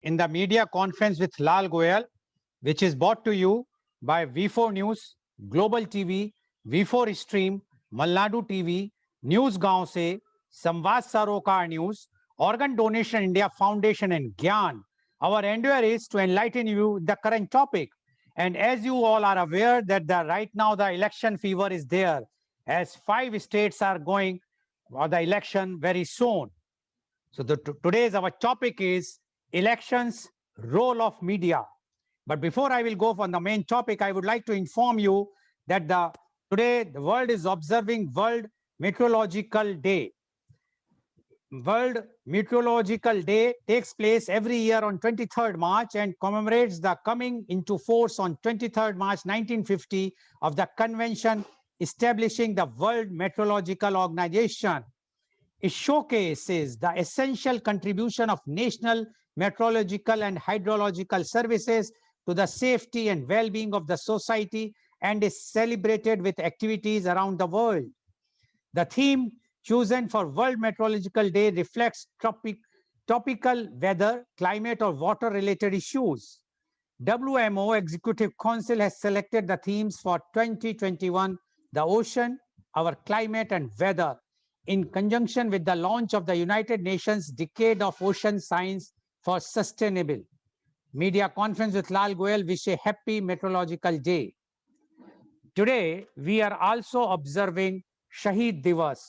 in the media conference with Lal Goel, which is brought to you by V4 News, Global TV, V4 Stream, Malnadu TV, News Gaon Se, Samvad Sarokar News, Organ Donation India Foundation and Gyan. Our endeavor is to enlighten you the current topic. And as you all are aware that right now the election fever is there, as 5 states are going for the election very soon. So today's our topic is elections, role of media. But before I will go on the main topic, I would like to inform you that today the world is observing World Meteorological Day. World Meteorological Day takes place every year on 23rd March and commemorates the coming into force on 23rd March 1950 of the convention establishing the World Meteorological Organization. It showcases the essential contribution of national meteorological and hydrological services to the safety and well-being of the society and is celebrated with activities around the world. The theme chosen for World Meteorological Day reflects topical weather, climate, or water-related issues. WMO Executive Council has selected the themes for 2021, the ocean, our climate, and weather, in conjunction with the launch of the United Nations Decade of Ocean Science for Sustainable. Media conference with Lal Goel wish a happy meteorological day. Today, we are also observing Shahid Divas.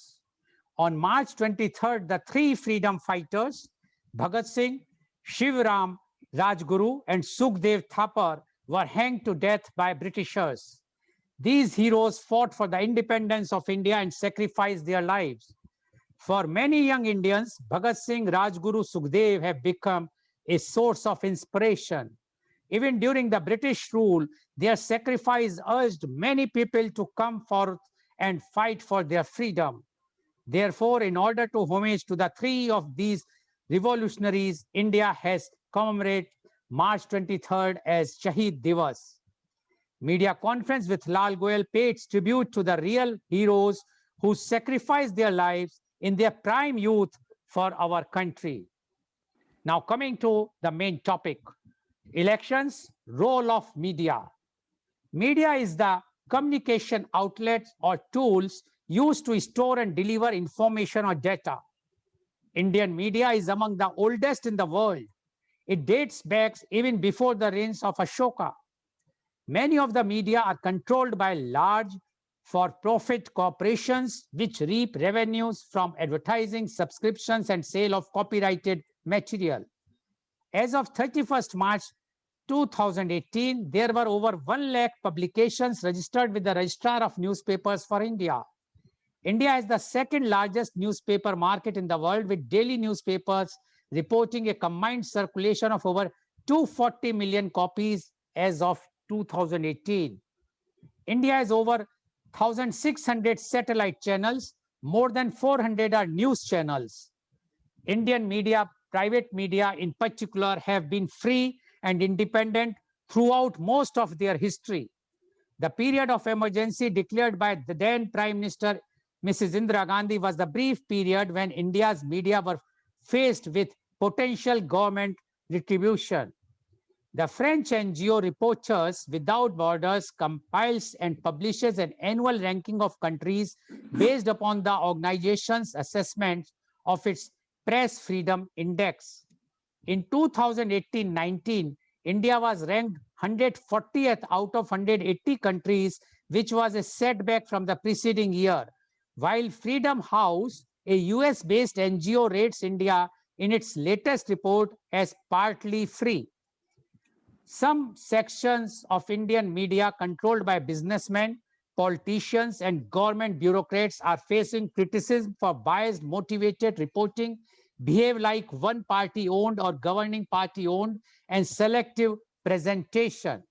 On March 23rd, the 3 freedom fighters, Bhagat Singh, Shivram Rajguru, and Sukhdev Thapar, were hanged to death by Britishers. These heroes fought for the independence of India and sacrificed their lives. For many young Indians, Bhagat Singh, Rajguru, Sukhdev have become a source of inspiration. Even during the British rule, their sacrifice urged many people to come forth and fight for their freedom. Therefore, in order to homage to the 3 of these revolutionaries, India has commemorated March 23rd as Shahid Divas. Media conference with Lal Goel paid tribute to the real heroes who sacrificed their lives in their prime youth for our country. Now coming to the main topic, elections, role of media. Media is the communication outlets or tools used to store and deliver information or data. Indian media is among the oldest in the world. It dates back even before the reigns of Ashoka. Many of the media are controlled by large for-profit corporations which reap revenues from advertising, subscriptions, and sale of copyrighted material. As of 31st March 2018, there were over 1 lakh publications registered with the Registrar of Newspapers for India. India is the second largest newspaper market in the world, with daily newspapers reporting a combined circulation of over 240 million copies as of 2018. India has over 1,600 satellite channels, more than 400 are news channels. Indian media, private media in particular, have been free and independent throughout most of their history. The period of emergency declared by the then Prime Minister Mrs. Indira Gandhi was the brief period when India's media were faced with potential government retribution. The French NGO Reporters Without Borders compiles and publishes an annual ranking of countries based upon the organization's assessment of its Press Freedom Index. In 2018-19, India was ranked 140th out of 180 countries, which was a setback from the preceding year, while Freedom House, a US-based NGO, rates India in its latest report as partly free. Some sections of Indian media controlled by businessmen, politicians, and government bureaucrats are facing criticism for biased, motivated reporting, behave like one party owned or governing party owned, and selective presentation.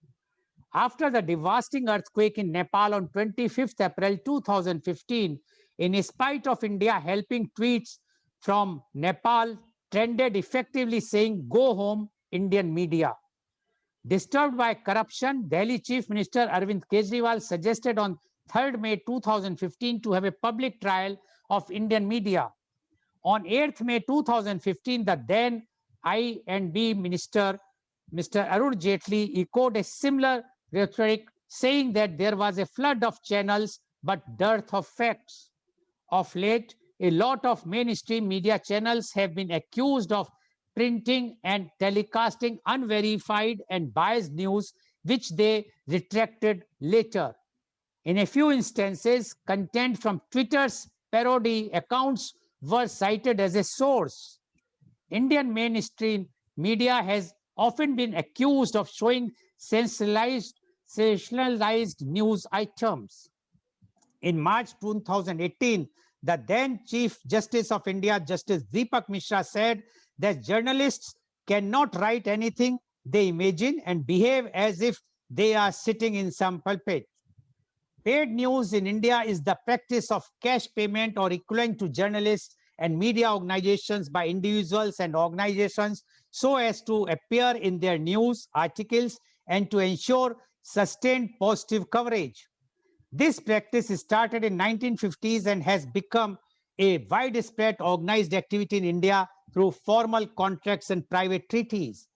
After the devastating earthquake in Nepal on 25th April 2015, in spite of India helping, tweets from Nepal trended effectively saying, "Go home, Indian media." Disturbed by corruption, Delhi Chief Minister Arvind Kejriwal suggested on 3rd May 2015 to have a public trial of Indian media. On 8th May 2015, the then I&B Minister Mr. Arun Jaitley echoed a similar rhetoric, saying that there was a flood of channels but dearth of facts. Of late, a lot of mainstream media channels have been accused of printing and telecasting unverified and biased news, which they retracted later. In a few instances, content from Twitter's parody accounts were cited as a source. Indian mainstream media has often been accused of showing sensationalized news items. In March 2018, the then Chief Justice of India, Justice Deepak Mishra, said that journalists cannot write anything they imagine and behave as if they are sitting in some pulpit. Paid news in India is the practice of cash payment or equivalent to journalists and media organizations by individuals and organizations so as to appear in their news articles and to ensure sustained positive coverage. This practice started in 1950s and has become a widespread organized activity in India through formal contracts and private treaties.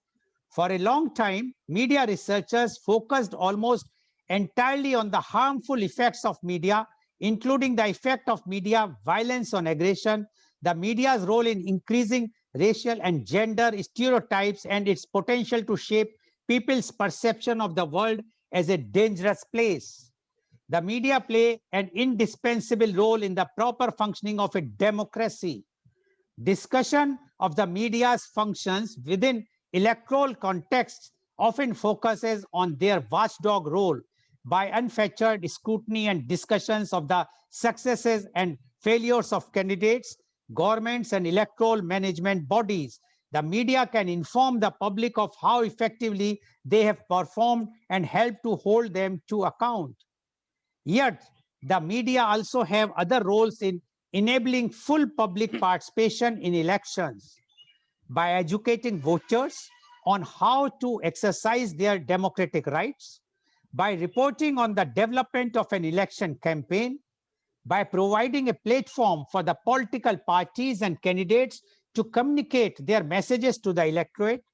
For a long time, media researchers focused almost entirely on the harmful effects of media, including the effect of media violence on aggression, the media's role in increasing racial and gender stereotypes, and its potential to shape people's perception of the world as a dangerous place. The media play an indispensable role in the proper functioning of a democracy. Discussion of the media's functions within electoral contexts often focuses on their watchdog role by unfettered scrutiny and discussions of the successes and failures of candidates, governments, and electoral management bodies. The media can inform the public of how effectively they have performed and help to hold them to account. Yet, the media also have other roles in enabling full public participation in elections by educating voters on how to exercise their democratic rights, by reporting on the development of an election campaign, by providing a platform for the political parties and candidates to communicate their messages to the electorate,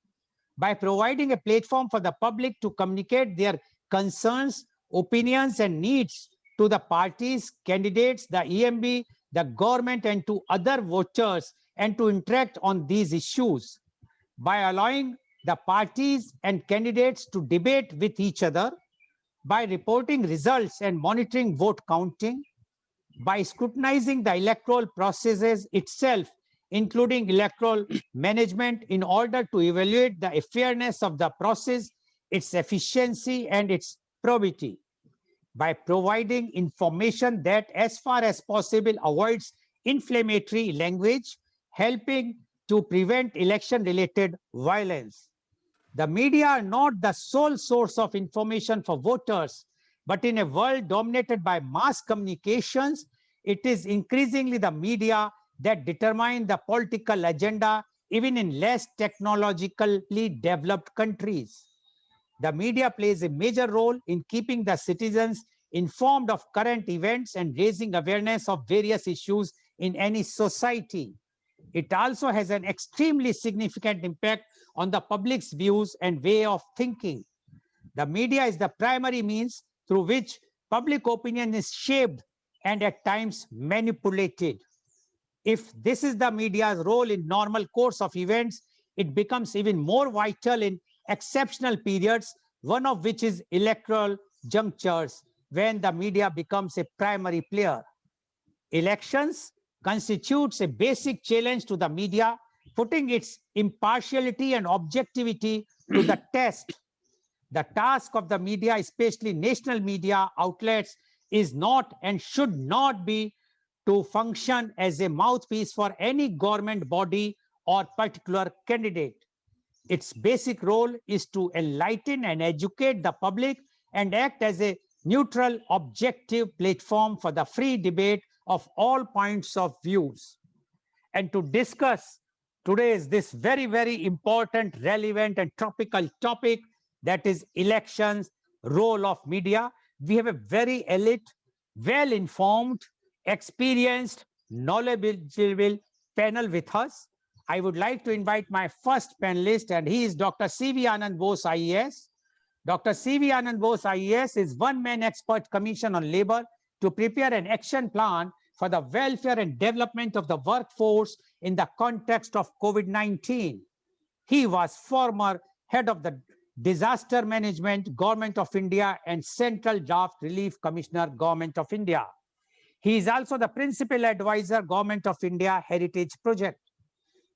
by providing a platform for the public to communicate their concerns, opinions, and needs to the parties, candidates, the EMB, the government, and to other voters, and to interact on these issues, by allowing the parties and candidates to debate with each other, by reporting results and monitoring vote counting, by scrutinizing the electoral processes itself, including electoral management, in order to evaluate the fairness of the process, its efficiency, and its probity, by providing information that, as far as possible, avoids inflammatory language, helping to prevent election-related violence. The media are not the sole source of information for voters, but in a world dominated by mass communications, it is increasingly the media that determine the political agenda, even in less technologically developed countries. The media plays a major role in keeping the citizens informed of current events and raising awareness of various issues in any society. It also has an extremely significant impact on the public's views and way of thinking. The media is the primary means through which public opinion is shaped and at times manipulated. If this is the media's role in normal course of events, it becomes even more vital in exceptional periods, one of which is electoral junctures, when the media becomes a primary player. Elections constitutes a basic challenge to the media, putting its impartiality and objectivity to the test. The task of the media, especially national media outlets, is not and should not be to function as a mouthpiece for any government body or particular candidate. Its basic role is to enlighten and educate the public and act as a neutral, objective platform for the free debate of all points of views. And to discuss today's this very, very important, relevant, and topical topic, that is elections, role of media, we have a very elite, well-informed, experienced, knowledgeable panel with us. I would like to invite my first panelist, and he is Dr. C.V. Anand Bose, IAS. Dr. C.V. Anand Bose, IAS, is one-man expert commission on labor to prepare an action plan for the welfare and development of the workforce in the context of COVID-19. He was former head of the Disaster Management, Government of India, and Central Draft Relief Commissioner, Government of India. He is also the principal advisor, Government of India Heritage Project.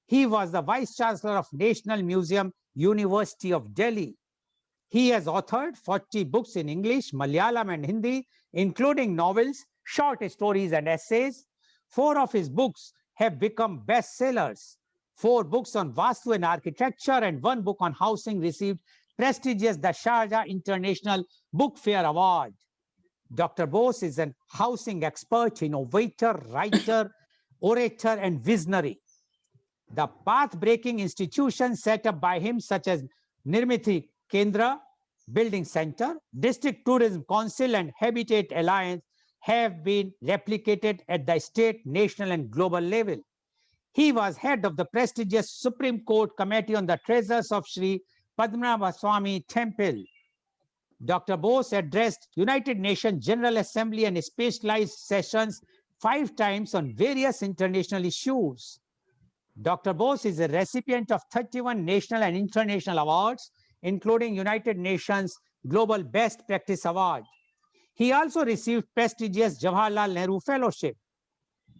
He was the Vice Chancellor of National Museum, University of Delhi. He has authored 40 books in English, Malayalam, and Hindi, including novels, short stories, and essays. 4 of his books have become bestsellers. 4 books on Vastu and architecture and 1 book on housing received prestigious the Sharjah International Book Fair Award. Dr. Bose is an housing expert, innovator, writer, orator, and visionary. The path-breaking institutions set up by him, such as Nirmiti Kendra Building Center, District Tourism Council, and Habitat Alliance, have been replicated at the state, national, and global level. He was head of the prestigious Supreme Court Committee on the Treasures of Sri Padmanabha Swami Temple. Dr. Bose addressed United Nations General Assembly and specialized sessions 5 times on various international issues. Dr. Bose is a recipient of 31 national and international awards, including United Nations Global Best Practice Award. He also received prestigious Jawaharlal Nehru Fellowship.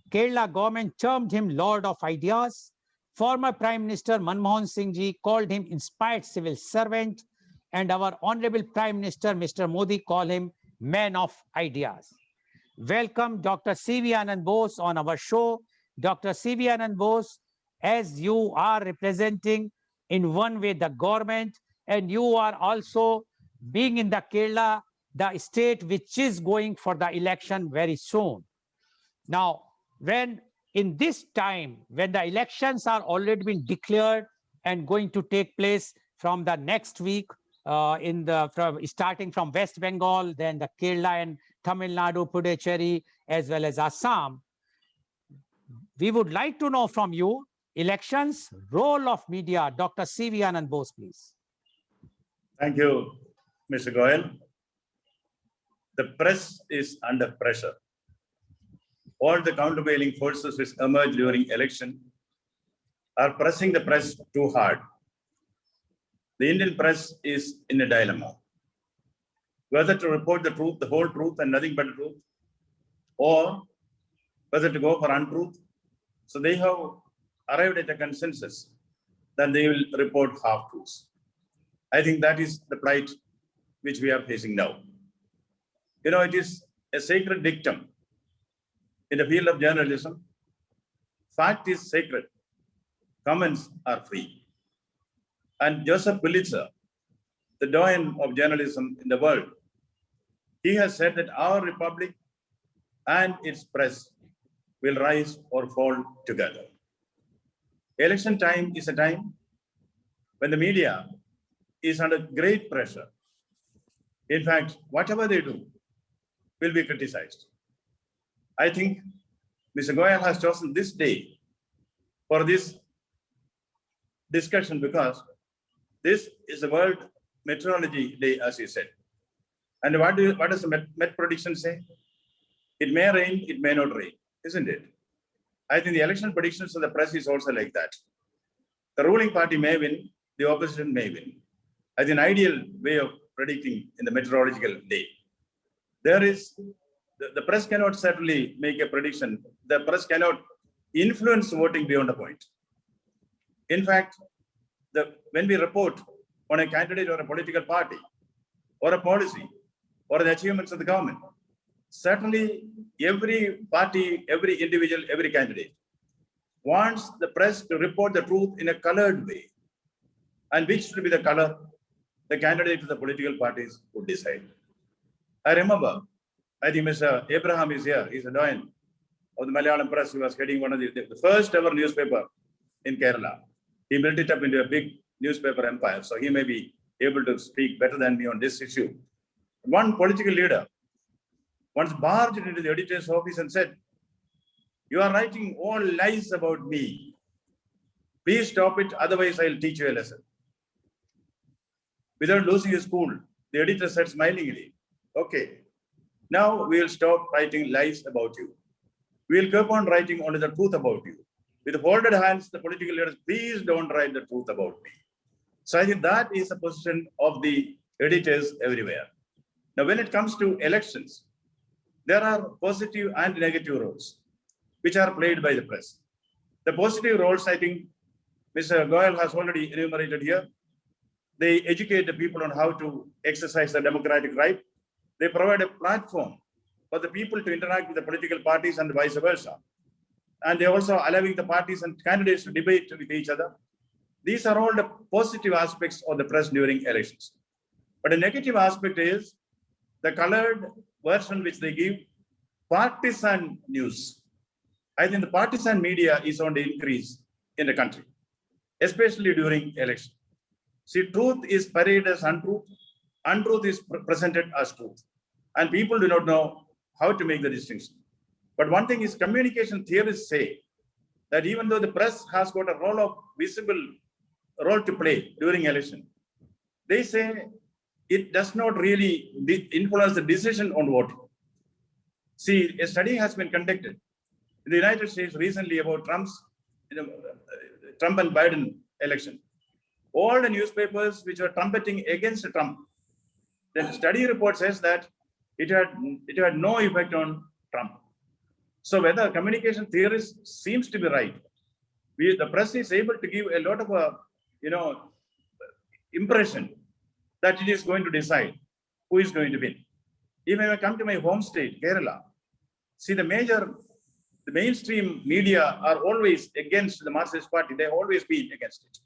Kerala government termed him Lord of Ideas. Former Prime Minister Manmohan Singh ji called him inspired civil servant, and our Honorable Prime Minister Mr. Modi called him man of ideas. Welcome Dr. C.V. Anand Bose on our show. Dr. C.V. Anand Bose, as you are representing in one way the government, and you are also being in the Kerala, the state which is going for the election very soon. Now, when in this time, when the elections are already been declared and going to take place from the next week, starting from West Bengal, then the Kerala and Tamil Nadu, Puducherry, as well as Assam, we would like to know from you, elections, role of media. Dr. C.V. Anand Bose, please. Thank you, Mr. Goel. The press is under pressure. All the countervailing forces which emerge during election are pressing the press too hard. The Indian press is in a dilemma. Whether to report the truth, the whole truth and nothing but the truth, or whether to go for untruth. So they have arrived at a consensus that they will report half-truths. I think that is the plight which we are facing now. You know, it is a sacred dictum in the field of journalism. Fact is sacred. Comments are free. And Joseph Pulitzer, the doyen of journalism in the world, he has said that our republic and its press will rise or fall together. Election time is a time when the media is under great pressure. In fact, whatever they do will be criticized. I think Mr. Goel has chosen this day for this discussion because this is the World Meteorology Day, as you said. And what does the Met prediction say? It may rain, it may not rain, isn't it? I think the election predictions of the press is also like that. The ruling party may win, the opposition may win. As an ideal way of predicting in the meteorological day. There is, the press cannot certainly make a prediction. The press cannot influence voting beyond a point. In fact, when we report on a candidate or a political party or a policy or the achievements of the government, certainly every party, every individual, every candidate wants the press to report the truth in a colored way. And which should be the color the candidate of the political parties would decide. I remember, I think Mr. Abraham is here. He's a doyen of the Malayalam press. He was heading one of the first ever newspaper in Kerala. He built it up into a big newspaper empire. So he may be able to speak better than me on this issue. One political leader once barged into the editor's office and said, "You are writing all lies about me. Please stop it, otherwise I'll teach you a lesson. Without losing his cool, the editor said smilingly, okay, now we will stop writing lies about you. We will keep on writing only the truth about you. With folded hands, the political leaders, please don't write the truth about me. So I think that is the position of the editors everywhere. Now, when it comes to elections, there are positive and negative roles which are played by the press. The positive roles, I think, Mr. Goel has already enumerated here. They educate the people on how to exercise the democratic right. They provide a platform for the people to interact with the political parties and vice versa. And they also allowing the parties and candidates to debate with each other. These are all the positive aspects of the press during elections. But a negative aspect is the colored version which they give, partisan news. I think the partisan media is on the increase in the country, especially during election. See, truth is paraded as untruth. Untruth is presented as truth. And people do not know how to make the distinction. But one thing is, communication theorists say that even though the press has got a visible role to play during election, they say it does not really influence the decision on voting. See, a study has been conducted in the United States recently about Trump and Biden election. All the newspapers which were trumpeting against Trump, the study report says that it had no effect on Trump. So whether communication theorists seems to be right, the press is able to give a lot of impression that it is going to decide who is going to win. Even when I come to my home state, Kerala, see the mainstream media are always against the Marxist Party. They have always been against it.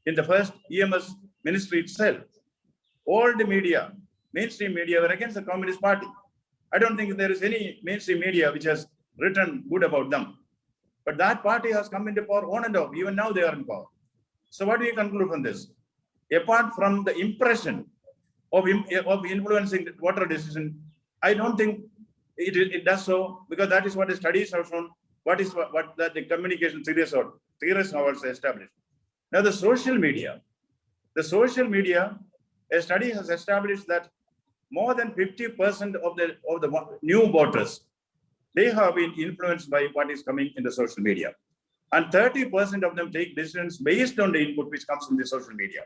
In the first EMS ministry itself, all the media, mainstream media, were against the Communist Party. I don't think there is any mainstream media which has written good about them. But that party has come into power on and off. Even now they are in power. So what do you conclude from this? Apart from the impression of influencing the voter decision, I don't think it does so, because that is what the studies have shown, what the communication theorists have also established. Now the social media, a study has established that more than 50% of the new voters, they have been influenced by what is coming in the social media. And 30% of them take decisions based on the input which comes from the social media.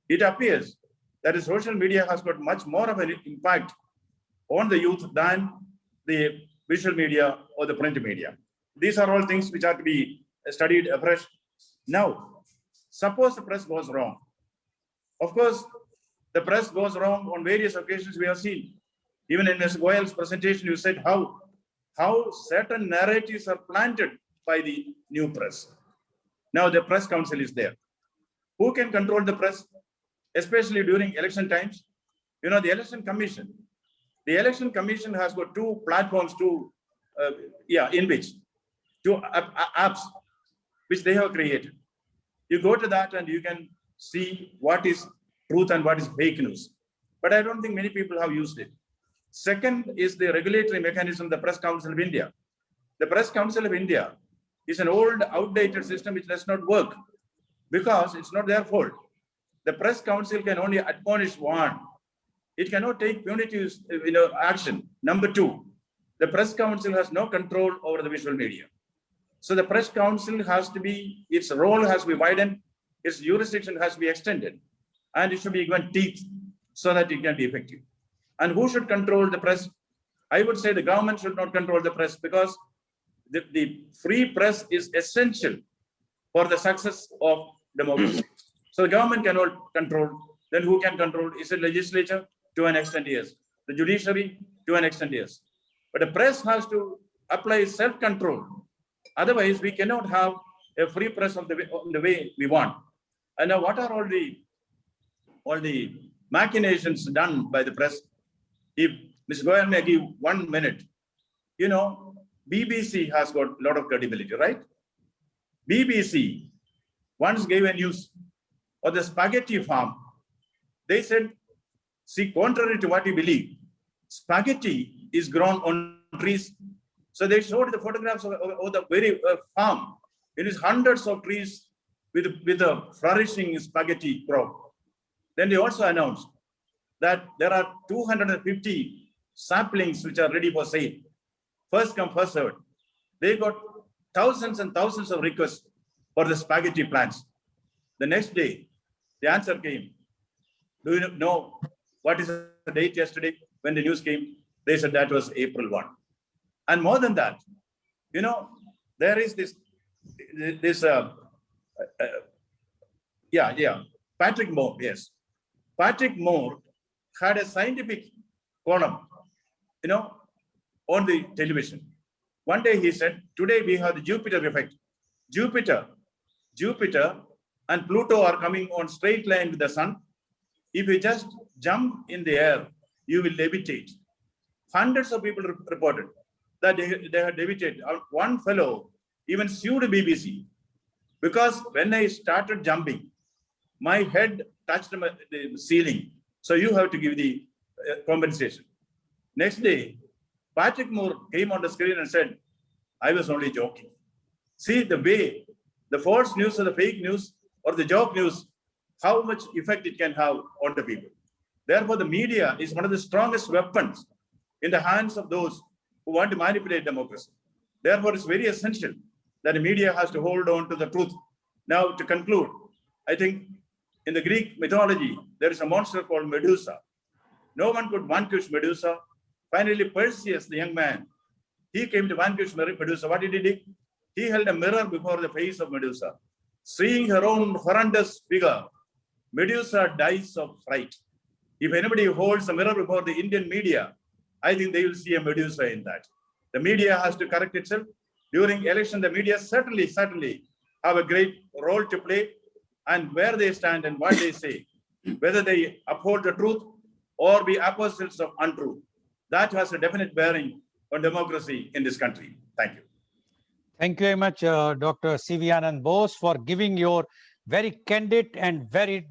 It appears that the social media has got much more of an impact on the youth than the visual media or the print media. These are all things which are to be studied afresh. Now, suppose the press goes wrong. Of course, the press goes wrong on various occasions we have seen. Even in Mr. Goel's presentation, you said how certain narratives are planted by the new press. Now the press council is there. Who can control the press, especially during election times? You know, the election commission. The election commission has got two platforms, in which two apps which they have created. You go to that and you can see what is truth and what is fake news. But I don't think many people have used it. Second is the regulatory mechanism, the Press Council of India. The Press Council of India is an old, outdated system which does not work because it's not their fault. The Press Council can only admonish one. It cannot take punitive action. Number two, the Press Council has no control over the visual media. So the Press Council its role has to be widened, its jurisdiction has to be extended, and it should be given teeth so that it can be effective. And who should control the press? I would say the government should not control the press, because the free press is essential for the success of democracy. So the government cannot control. Then who can control? Is it legislature? To an extent, yes. The judiciary? To an extent, yes. But the press has to apply self-control. Otherwise, we cannot have a free press of the way we want. And now, what are all the machinations done by the press? If Mr. Goel may give 1 minute, BBC has got a lot of credibility, right? BBC once gave a news of the spaghetti farm. They said, see, contrary to what you believe, spaghetti is grown on trees. So they showed the photographs of the very farm. It is hundreds of trees with a flourishing spaghetti crop. Then they also announced that there are 250 saplings which are ready for sale. First come, first served. They got thousands and thousands of requests for the spaghetti plants. The next day, the answer came. Do you know what is the date yesterday when the news came? They said that was April 1. And more than that, you know, there is this Patrick Moore, yes. Patrick Moore had a scientific column, you know, on the television. One day he said, today we have the Jupiter effect. Jupiter and Pluto are coming on straight line with the sun. If you just jump in the air, you will levitate. Hundreds of people reported that they had levitated. One fellow even sued BBC because when I started jumping, my head touched the ceiling. So you have to give the compensation. Next day, Patrick Moore came on the screen and said, I was only joking. See the way the false news or the fake news or the joke news, how much effect it can have on the people. Therefore, the media is one of the strongest weapons in the hands of those who want to manipulate democracy. Therefore, it's very essential that the media has to hold on to the truth. Now, to conclude, I think in the Greek mythology, there is a monster called Medusa. No one could vanquish Medusa. Finally, Perseus, the young man, he came to vanquish Medusa. What did he do? He held a mirror before the face of Medusa. Seeing her own horrendous figure, Medusa dies of fright. If anybody holds a mirror before the Indian media, I think they will see a Medusa in that. The media has to correct itself. During election, the media certainly have a great role to play, and where they stand and what they say, whether they uphold the truth or be apostles of untruth. That has a definite bearing on democracy in this country. Thank you. Thank you very much, Dr. C.V. Anand Bose, for giving your very candid and very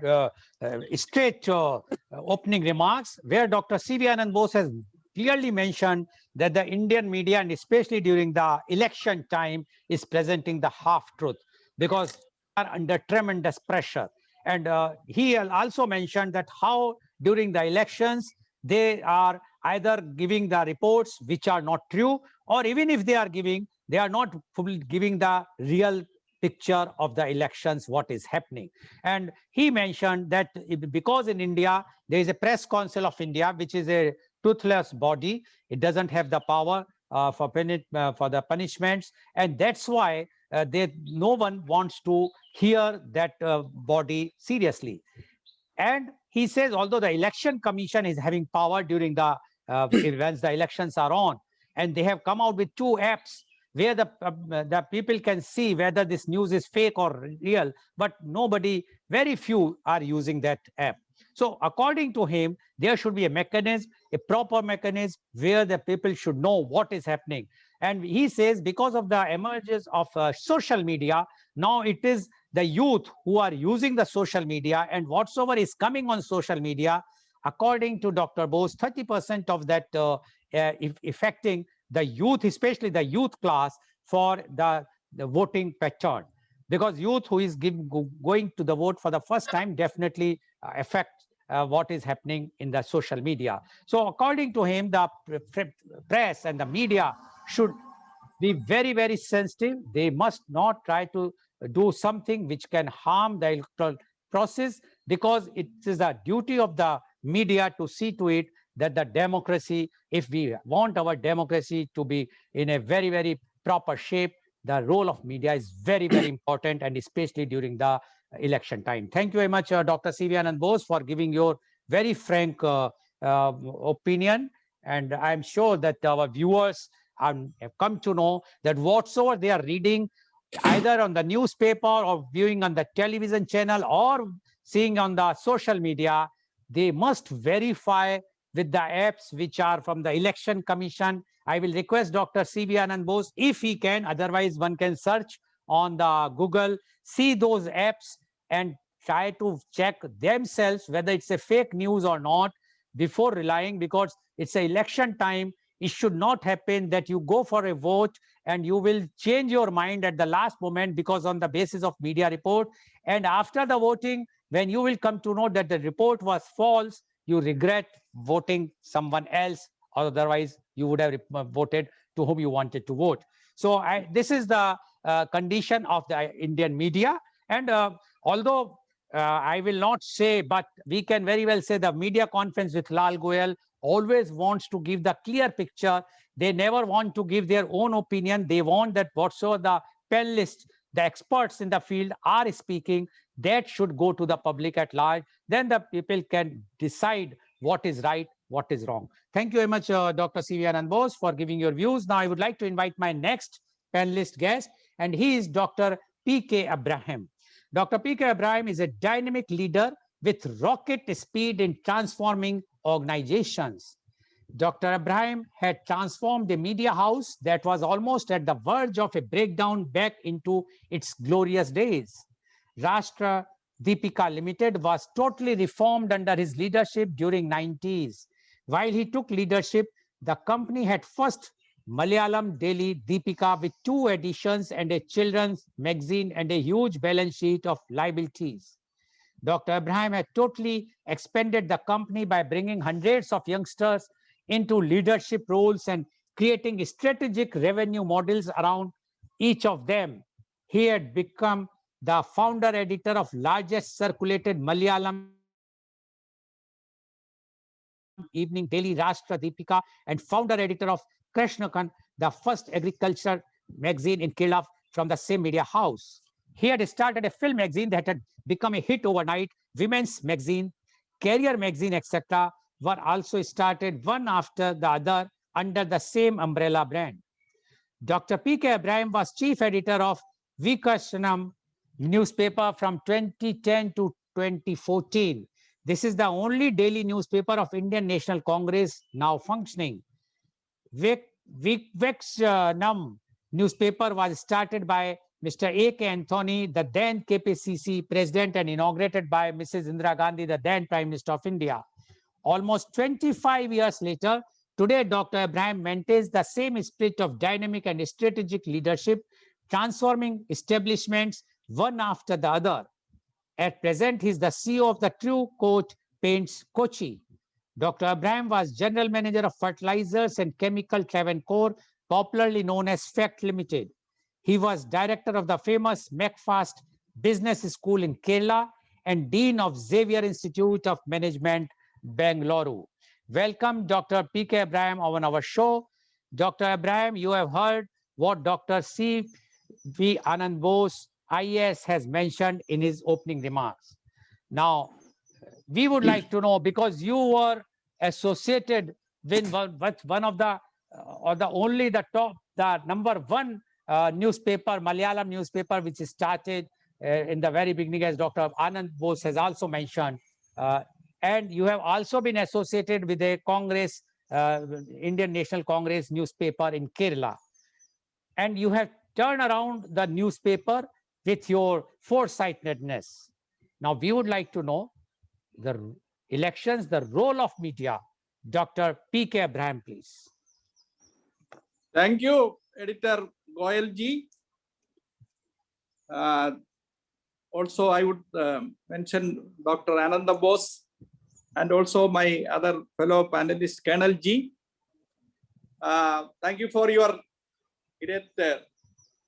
straight opening remarks, where Dr. C.V. Anand Bose has clearly mentioned that the Indian media, and especially during the election time, is presenting the half-truth because they are under tremendous pressure. And he also mentioned that how during the elections, they are either giving the reports which are not true, or even if they are giving, they are not giving the real picture of the elections, what is happening. And he mentioned that because in India, there is a press council of India, which is a toothless body. It doesn't have the power for the punishments. And that's why no one wants to hear that body seriously. And he says, although the election commission is having power during the events, the elections are on, and they have come out with 2 apps where the people can see whether this news is fake or real, but very few are using that app. So according to him, there should be a mechanism, a proper mechanism where the people should know what is happening. And he says because of the emergence of social media, now it is the youth who are using the social media, and whatsoever is coming on social media, according to Dr. Bose, 30% of that affecting the youth, especially the youth class, for the voting pattern. Because youth who is going to the vote for the first time definitely affect what is happening in the social media. So according to him, the press and the media should be very, very sensitive. They must not try to do something which can harm the electoral process, because it is the duty of the media to see to it that the democracy, if we want our democracy to be in a very, very proper shape, the role of media is very, very important, and especially during the election time. Thank you very much, Dr. C.V. Anand Bose, for giving your very frank opinion. And I'm sure that our viewers have come to know that whatsoever they are reading, either on the newspaper or viewing on the television channel or seeing on the social media, they must verify with the apps which are from the Election Commission. I will request Dr. C.V. Anand Bose, if he can, otherwise one can search on the Google, see those apps and try to check themselves whether it's a fake news or not before relying, because it's an election time. It should not happen that you go for a vote and you will change your mind at the last moment because on the basis of media report. And after the voting, when you will come to know that the report was false, you regret voting someone else, or otherwise you would have voted to whom you wanted to vote. So this is the condition of the Indian media. And although I will not say, but we can very well say the media conference with Lal Goel always wants to give the clear picture. They never want to give their own opinion. They want that whatsoever the panelists, the experts in the field are speaking, that should go to the public at large. Then the people can decide what is right, what is wrong. Thank you very much, Dr. C.V. Anand Bose, for giving your views. Now I would like to invite my next panelist guest, and he is Dr. P.K. Abraham. Dr. P.K. Abraham is a dynamic leader with rocket speed in transforming organizations. Dr. Abraham had transformed the media house that was almost at the verge of a breakdown back into its glorious days. Rashtra Deepika Limited was totally reformed under his leadership during 90s. While he took leadership, the company had first Malayalam daily Deepika with 2 editions and a children's magazine and a huge balance sheet of liabilities. Dr. Abraham had totally expanded the company by bringing hundreds of youngsters into leadership roles and creating strategic revenue models around each of them. He had become the founder editor of largest circulated Malayalam evening daily Rashtra Deepika and founder editor of Krishnakan, the first agriculture magazine in Kerala from the same media house. He had started a film magazine that had become a hit overnight. Women's magazine, career magazine, etc. were also started one after the other under the same umbrella brand. Dr. P.K. Abraham was chief editor of Vikashanam newspaper from 2010 to 2014. This is the only daily newspaper of Indian National Congress now functioning. Vikashanam newspaper was started by Mr. A.K. Anthony, the then KPCC president, and inaugurated by Mrs. Indira Gandhi, the then Prime Minister of India. Almost 25 years later, today Dr. Abraham maintains the same spirit of dynamic and strategic leadership, transforming establishments one after the other. At present, he is the CEO of the True Coat Paints Kochi. Dr. Abraham was general manager of fertilizers and chemical Travancore, popularly known as FACT Limited. He was director of the famous McFast Business School in Kerala and dean of Xavier Institute of Management, Bangalore. Welcome, Dr. P.K. Abraham, on our show. Dr. Abraham, you have heard what Dr. C.V. Anand Bose, IAS, has mentioned in his opening remarks. Now, we would like to know, because you were associated with one of the, or the only the top, the #1 newspaper, Malayalam newspaper, which started in the very beginning, as Dr. Anand Bose has also mentioned. And you have also been associated with a Congress, Indian National Congress newspaper in Kerala. And you have turned around the newspaper with your foresightedness. Now, we would like to know the elections, the role of media. Dr. P.K. Abraham, please. Thank you, Editor Goel ji. Also, I would mention Dr. Ananda Bose and also my other fellow panelist, Colonel G. Thank you for your great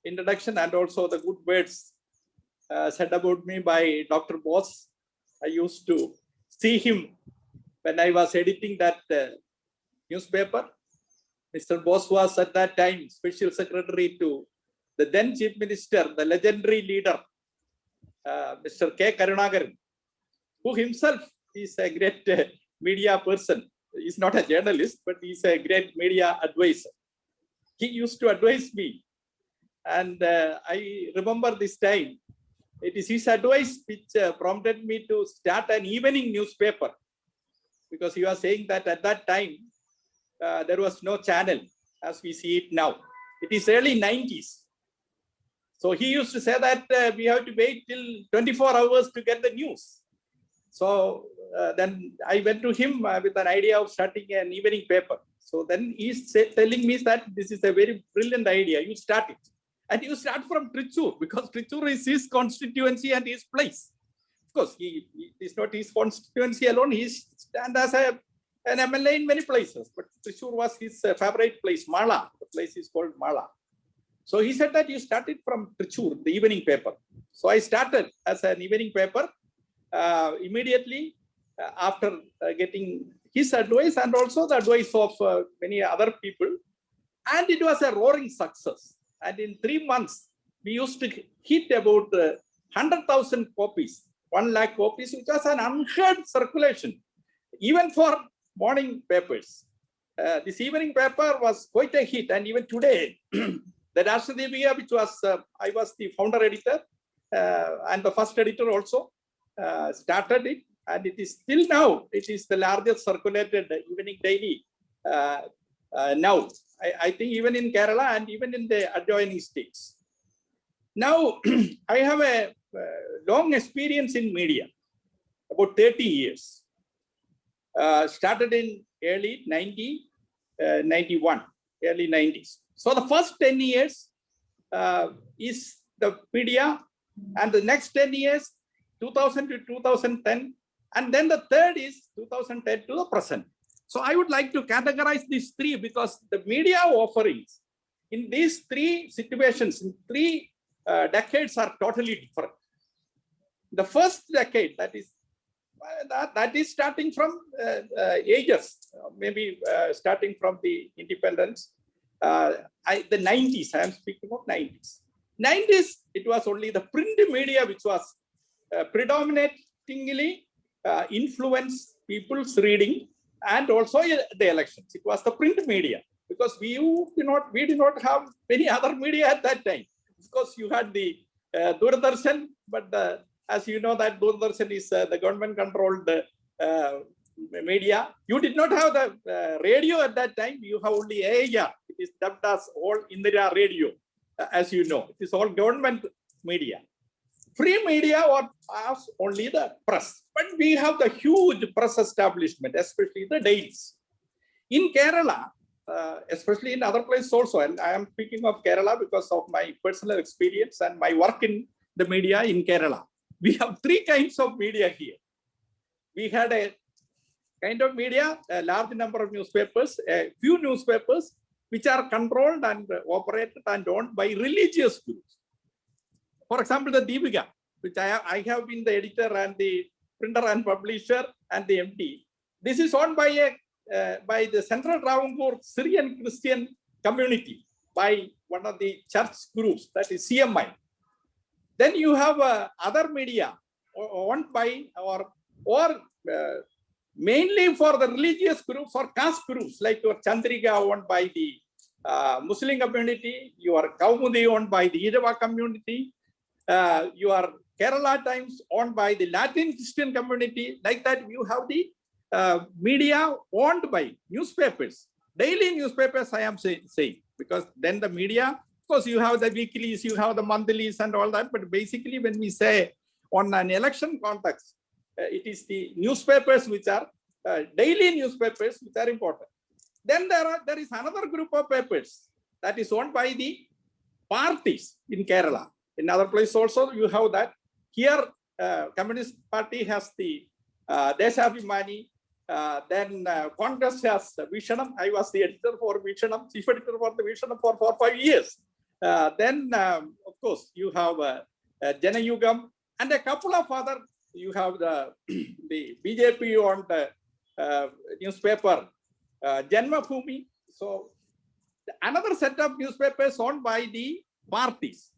introduction and also the good words said about me by Dr. Bose. I used to see him when I was editing that newspaper. Mr. Bose was at that time Special Secretary to the then Chief Minister, the legendary leader, Mr. K. Karunagaran, who himself is a great media person. He's not a journalist, but he's a great media advisor. He used to advise me. And I remember this time, it is his advice which prompted me to start an evening newspaper, because he was saying that at that time, there was no channel as we see it now. It is early 90s. So he used to say that we have to wait till 24 hours to get the news. So then I went to him with an idea of starting an evening paper. So then he's telling me that this is a very brilliant idea. You start it. And you start from Trichur, because Trichur is his constituency and his place. Of course, he is not his constituency alone. He stands as an MLA in many places. But Trichur was his favorite place, Mala. The place is called Mala. So he said that you started from Trichur, the evening paper. So I started as an evening paper immediately after getting his advice and also the advice of many other people. And it was a roaring success. And in 3 months, we used to hit about 100,000 copies, 1 lakh copies, which was an unheard circulation, even for morning papers. This evening paper was quite a hit. And even today, the Rashtradeepiga, which was, I was the founder editor and the first editor also, started it. And it is still now, it is the largest circulated evening daily now. I think even in Kerala and even in the adjoining states. Now, I have a long experience in media, about 30 years. Started in early 91, early 90s. So the first 10 years is the media, and the next 10 years, 2000 to 2010, and then the third is 2010 to the present. So I would like to categorize these three because the media offerings in these three situations, in 3 decades, are totally different. The first decade, that is starting from ages, maybe starting from the independence, the 90s. I am speaking of 90s. 90s, it was only the print media which was predominantly influence people's reading. And also the elections. It was the print media, because we did not have any other media at that time. Of course, you had the Doordarshan, but as you know that Doordarshan is the government-controlled media. You did not have the radio at that time. You have only AIR. It is dubbed as all Indira radio, as you know. It is all government media. Free media was only the press, but we have the huge press establishment, especially the dailies. In Kerala, especially in other places also, and I am speaking of Kerala because of my personal experience and my work in the media in Kerala. We have 3 kinds of media here. We had a kind of media, a large number of newspapers, a few newspapers which are controlled and operated and owned by religious groups. For example, the Deepika, which I have been the editor and the printer and publisher and the MD. This is owned by the Central Travancore Syrian Christian community, by one of the church groups, that is CMI. Then you have other media owned by or mainly for the religious groups or caste groups, like your Chandrika owned by the Muslim community, your Kaumudi owned by the Irava community, your Kerala Times owned by the Latin Christian community. Like that, you have the media owned by newspapers, daily newspapers, I am saying, because then the media, of course, you have the weeklies, you have the monthlies and all that. But basically, when we say on an election context, it is the newspapers which are daily newspapers which are important. Then there is another group of papers that is owned by the parties in Kerala. In other places also, you have that. Here, Communist Party has the Deshabhimani. Then Congress has Vishanam. I was the editor for Vishanam, chief editor for the Vishanam for 4 or 5 years. Then, of course, you have Janayugam and a couple of other. You have the BJP owned newspaper, Janmabhoomi. So another set of newspapers owned by the parties.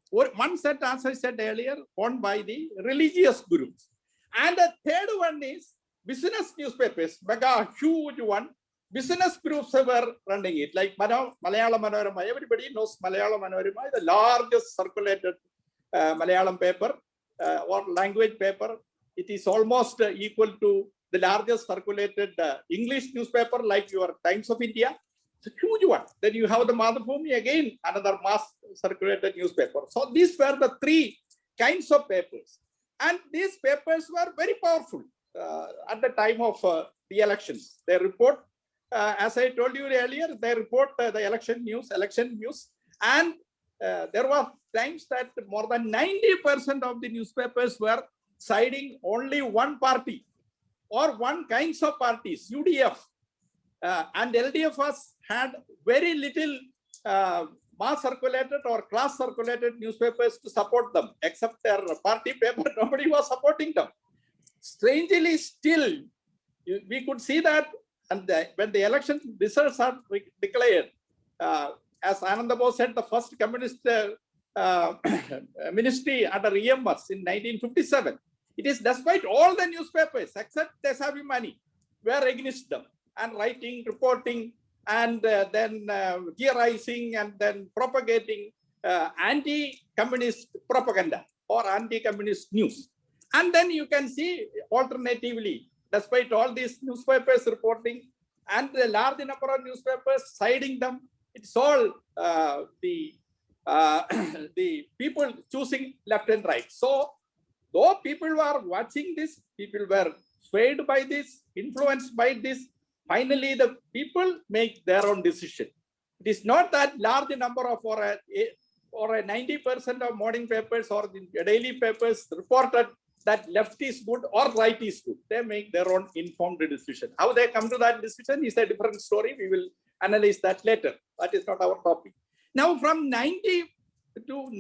One set, as I said earlier, owned by the religious groups. And the third one is business newspapers, mega huge one. Business groups were running it, like Malayalam Manorama. Everybody knows Malayalam Manorama, the largest circulated Malayalam paper or language paper. It is almost equal to the largest circulated English newspaper, like your Times of India. It's a huge one. Then you have the Madhubhumi, again, another mass circulated newspaper. So these were the 3 kinds of papers. And these papers were very powerful at the time of the elections. They report as I told you earlier, they report the election news, and there were times that more than 90% of the newspapers were siding only one party or one kinds of parties, UDF. And LDF had very little mass circulated or class circulated newspapers to support them, except their party paper. Nobody was supporting them. Strangely, still, we could see that, and when the election results are declared, as Ananda Bose said, the first communist ministry under EMS in 1957. It is despite all the newspapers, except Desabimani, were against them and writing, reporting, and then theorizing and then propagating anti-communist propaganda or anti-communist news. And then you can see alternatively, despite all these newspapers reporting and the large number of newspapers citing them, it's all the people choosing left and right. So though people were watching this, people were swayed by this, influenced by this, finally the people make their own decision. It is not that large number of or a 90% of morning papers or the daily papers reported that left is good or right is good. They make their own informed decision. How they come to that decision is a different story. We will analyze that later. That is not our topic. Now from 90 to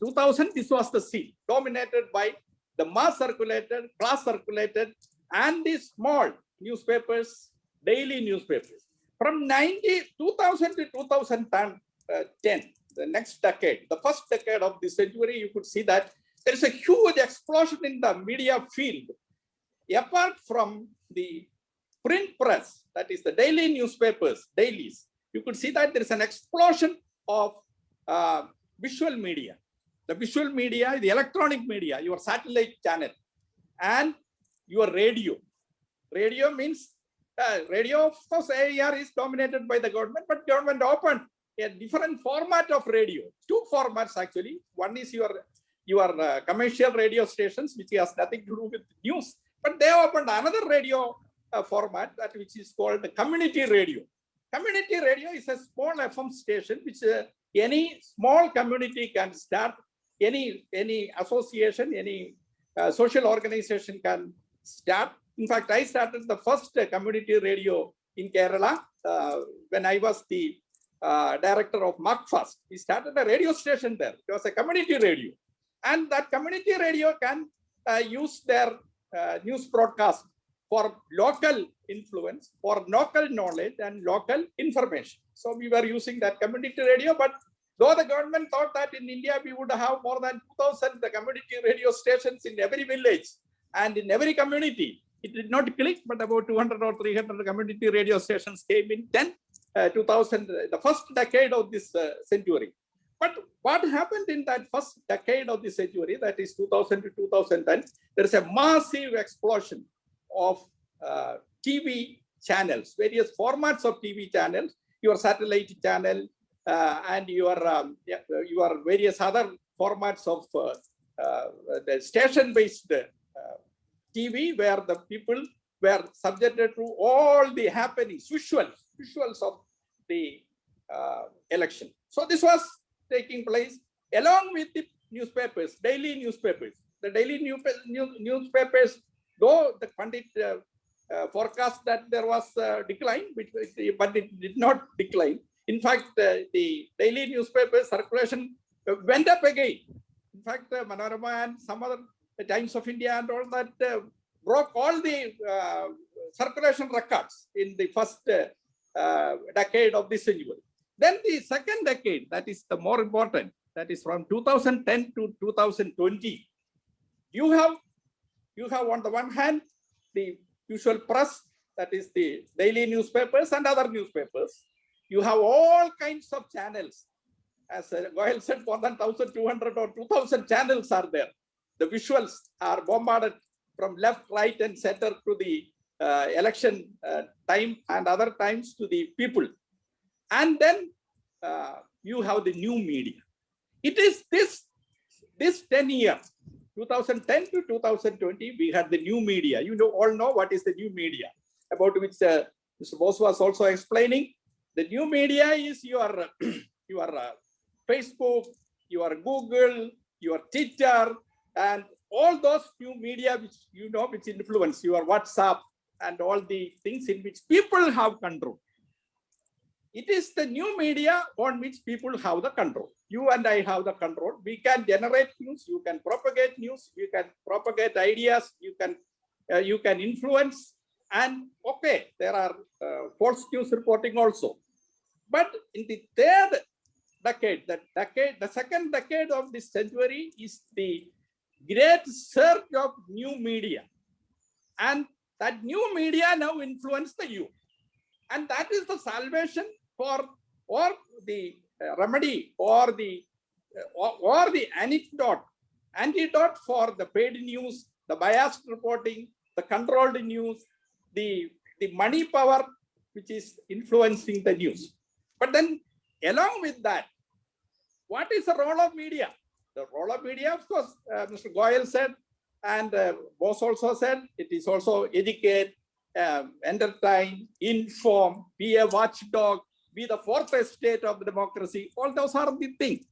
2000, this was the scene dominated by the mass circulated, class circulated, and the small newspapers, daily newspapers. From 2000 to 2010, the next decade, the first decade of the century, you could see that there is a huge explosion in the media field. Apart from the print press, that is the daily newspapers, dailies, you could see that there is an explosion of visual media. The visual media, the electronic media, your satellite channel, and your radio. Radio means, radio, of course, AER is dominated by the government, but government opened a different format of radio. Two formats actually. One is your commercial radio stations, which has nothing to do with news, but they opened another radio format, that which is called the community radio. Community radio is a small FM station which any small community can start, any association, any social organization can start. In fact, I started the first community radio in Kerala when I was the director of MarkFast. We started a radio station there. It was a community radio. And that community radio can use their news broadcast for local influence, for local knowledge and local information. So we were using that community radio, but though the government thought that in India we would have more than 2,000 community radio stations in every village and in every community, it did not click, but about 200 or 300 community radio stations came in 2000, the first decade of this century. But what happened in that first decade of the century, that is 2000 to 2010, there is a massive explosion of TV channels, various formats of TV channels, your satellite channel, and your various other formats of the station-based TV, where the people were subjected to all the happenings, visuals of the election. So this was taking place along with the newspapers, daily newspapers. The daily newspapers, though the Pandit forecast that there was a decline, but it did not decline. In fact, the daily newspaper circulation went up again. In fact, Manorama and some other Times of India and all that broke all the circulation records in the first decade of this century. Then the second decade, that is the more important, that is from 2010 to 2020. You have on the one hand the usual press, that is the daily newspapers and other newspapers. You have all kinds of channels. As Goel said, more than 1,200 or 2,000 channels are there. The visuals are bombarded from left, right, and center to the election time and other times to the people. And then you have the new media. It is this 10 years, 2010 to 2020, we had the new media. You all know what is the new media, about which Mr. Bose was also explaining, the new media is your, your Facebook, your Google, your Twitter, and all those new media which you know which influence your WhatsApp and all the things in which people have control. It is the new media on which people have the control. You and I have the control. We can generate news, you can propagate news, you can propagate ideas, you can influence, and okay, there are false news reporting also. But in the third decade, the second decade of this century is the great surge of new media. And that new media now influence the youth. And that is the salvation for, or the remedy, or the antidote for the paid news, the biased reporting, the controlled news, the money power which is influencing the news. But then along with that, what is the role of media? The role of media, of course, Mr. Goel said, and Bose also said, it is also educate, entertain, inform, be a watchdog, be the fourth estate of democracy. All those are the things.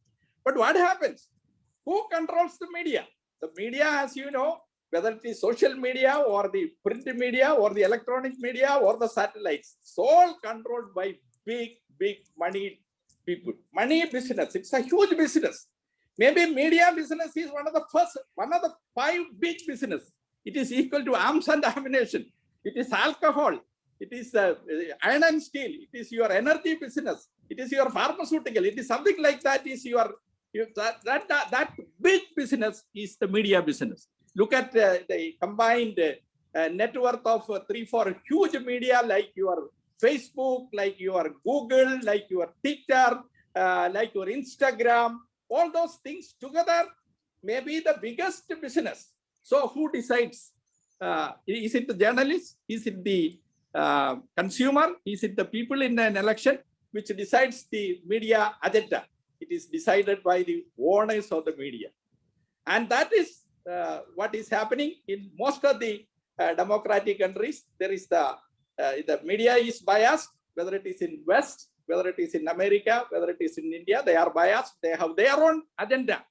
But what happens? Who controls the media? The media, as you know, whether it is social media or the print media or the electronic media or the satellites, it's all controlled by big money people. Money business, it's a huge business. Maybe media business is one of the 5 big business. It is equal to arms and ammunition. It is alcohol. It is iron and steel. It is your energy business. It is your pharmaceutical. It is something like that. Is that big business is the media business. Look at the combined net worth of 3-4 huge media like your Facebook, like your Google, like your Twitter, like your Instagram. All those things together may be the biggest business. So who decides? Is it the journalist? Is it the consumer? Is it the people in an election which decides the media agenda? It is decided by the owners of the media. And that is what is happening in most of the democratic countries. There is the media is biased, whether it is in West, whether it is in America, whether it is in India, they are biased. They have their own agenda.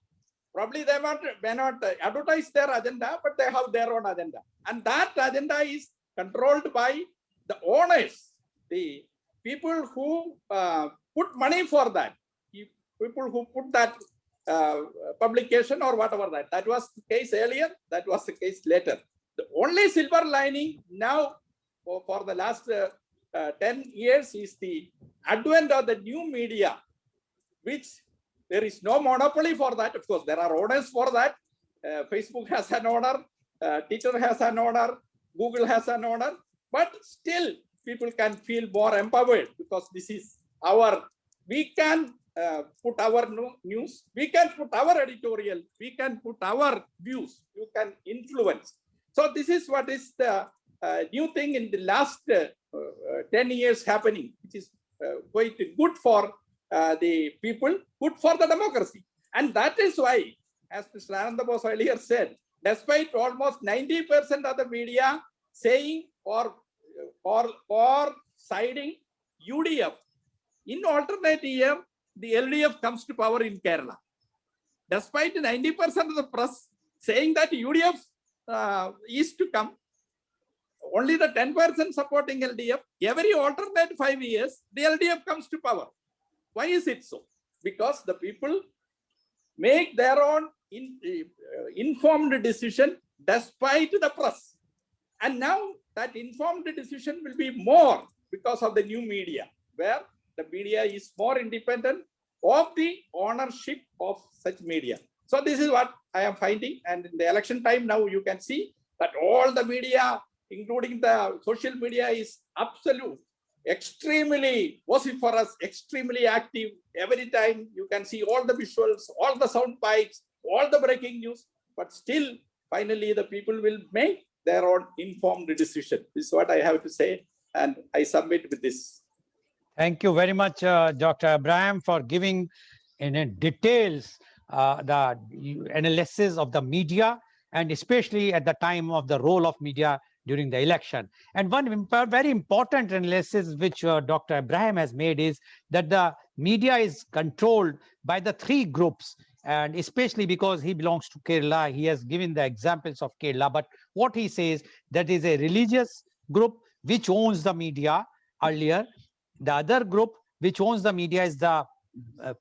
Probably they may not advertise their agenda, but they have their own agenda. And that agenda is controlled by the owners, the people who put money for that, people who put that publication or whatever that. That was the case earlier, that was the case later. The only silver lining now for the last 10 years is the advent of the new media, which there is no monopoly for that. Of course, there are owners for that. Facebook has an owner, Twitter has an owner, Google has an owner, but still people can feel more empowered because this is we can put our news, we can put our editorial, we can put our views, you can influence. So this is what is the new thing in the last 10 years happening, which is quite good for the people, good for the democracy. And that is why, as Mr. Ananda Bose earlier said, despite almost 90% of the media saying or siding UDF, in alternate year, the LDF comes to power in Kerala. Despite 90% of the press saying that UDF is to come, only the 10% supporting LDF, every alternate 5 years, the LDF comes to power. Why is it so? Because the people make their own informed decision despite the press. And now that informed decision will be more because of the new media, where the media is more independent of the ownership of such media. So this is what I am finding. And in the election time now, you can see that all the media, including the social media, is absolute, extremely vociferous, extremely active. Every time you can see all the visuals, all the sound bites, all the breaking news, but still, finally, the people will make their own informed decision. This is what I have to say, and I submit with this. Thank you very much, Dr. Abraham, for giving in details the analysis of the media, and especially at the time of the role of media during the election. And one very important analysis which Dr. Abraham has made is that the media is controlled by the three groups, and especially because he belongs to Kerala, he has given the examples of Kerala. But what he says, that is a religious group which owns the media earlier. The other group which owns the media is the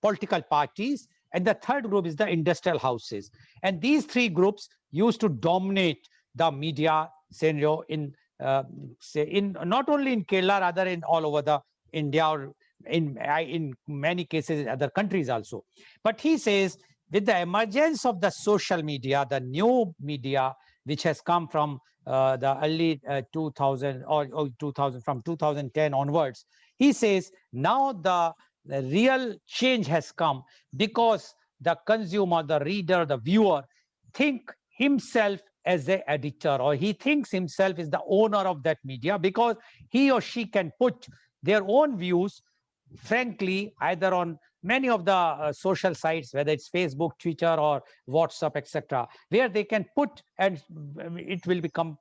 political parties, and the third group is the industrial houses. And these three groups used to dominate the media scenario in not only in Kerala, rather in all over the India, or in many cases in other countries also. But he says, with the emergence of the social media, the new media which has come from the early 2000 or 2000, from 2010 onwards, he says now the real change has come, because the consumer, the reader, the viewer think himself as the editor, or he thinks himself is the owner of that media, because he or she can put their own views frankly either on many of the social sites, whether it's Facebook, Twitter, or WhatsApp, etc., where they can put, and it will become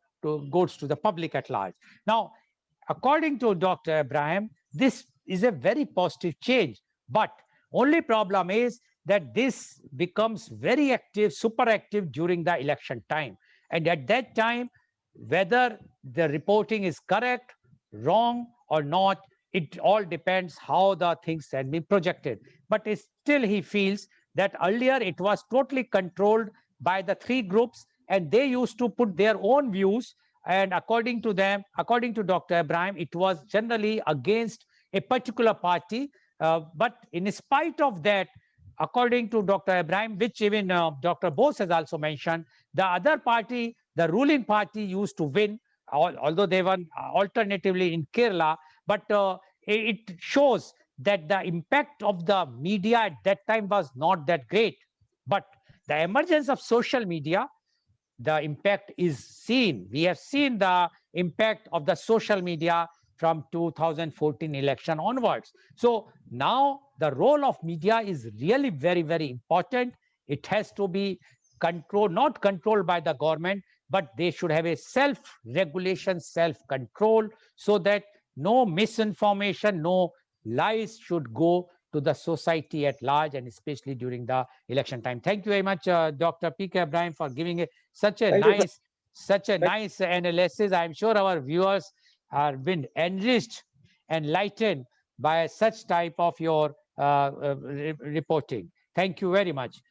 goes to the public at large. Now, according to Dr. Abraham, this is a very positive change, but only problem is that this becomes very active, super active during the election time. And at that time, whether the reporting is correct, wrong, or not, it all depends how the things can be projected. But still he feels that earlier it was totally controlled by the three groups, and they used to put their own views, and according to them, according to Dr. Abraham, it was generally against a particular party. But in spite of that, according to Dr. Abraham, which even Dr. Bose has also mentioned, the other party, the ruling party, used to win, although they were alternatively in Kerala. But it shows that the impact of the media at that time was not that great. But the emergence of social media, the impact is seen. We have seen the impact of the social media from 2014 election onwards. So now the role of media is really very, very important. It has to be controlled, not controlled by the government, but they should have a self-regulation, self-control, so that no misinformation, no lies should go to the society at large, and especially during the election time. Thank you very much, Dr. P.K. Abraham, for giving such a nice analysis. I'm sure our viewers are been enriched, enlightened by such type of your reporting. Thank you very much.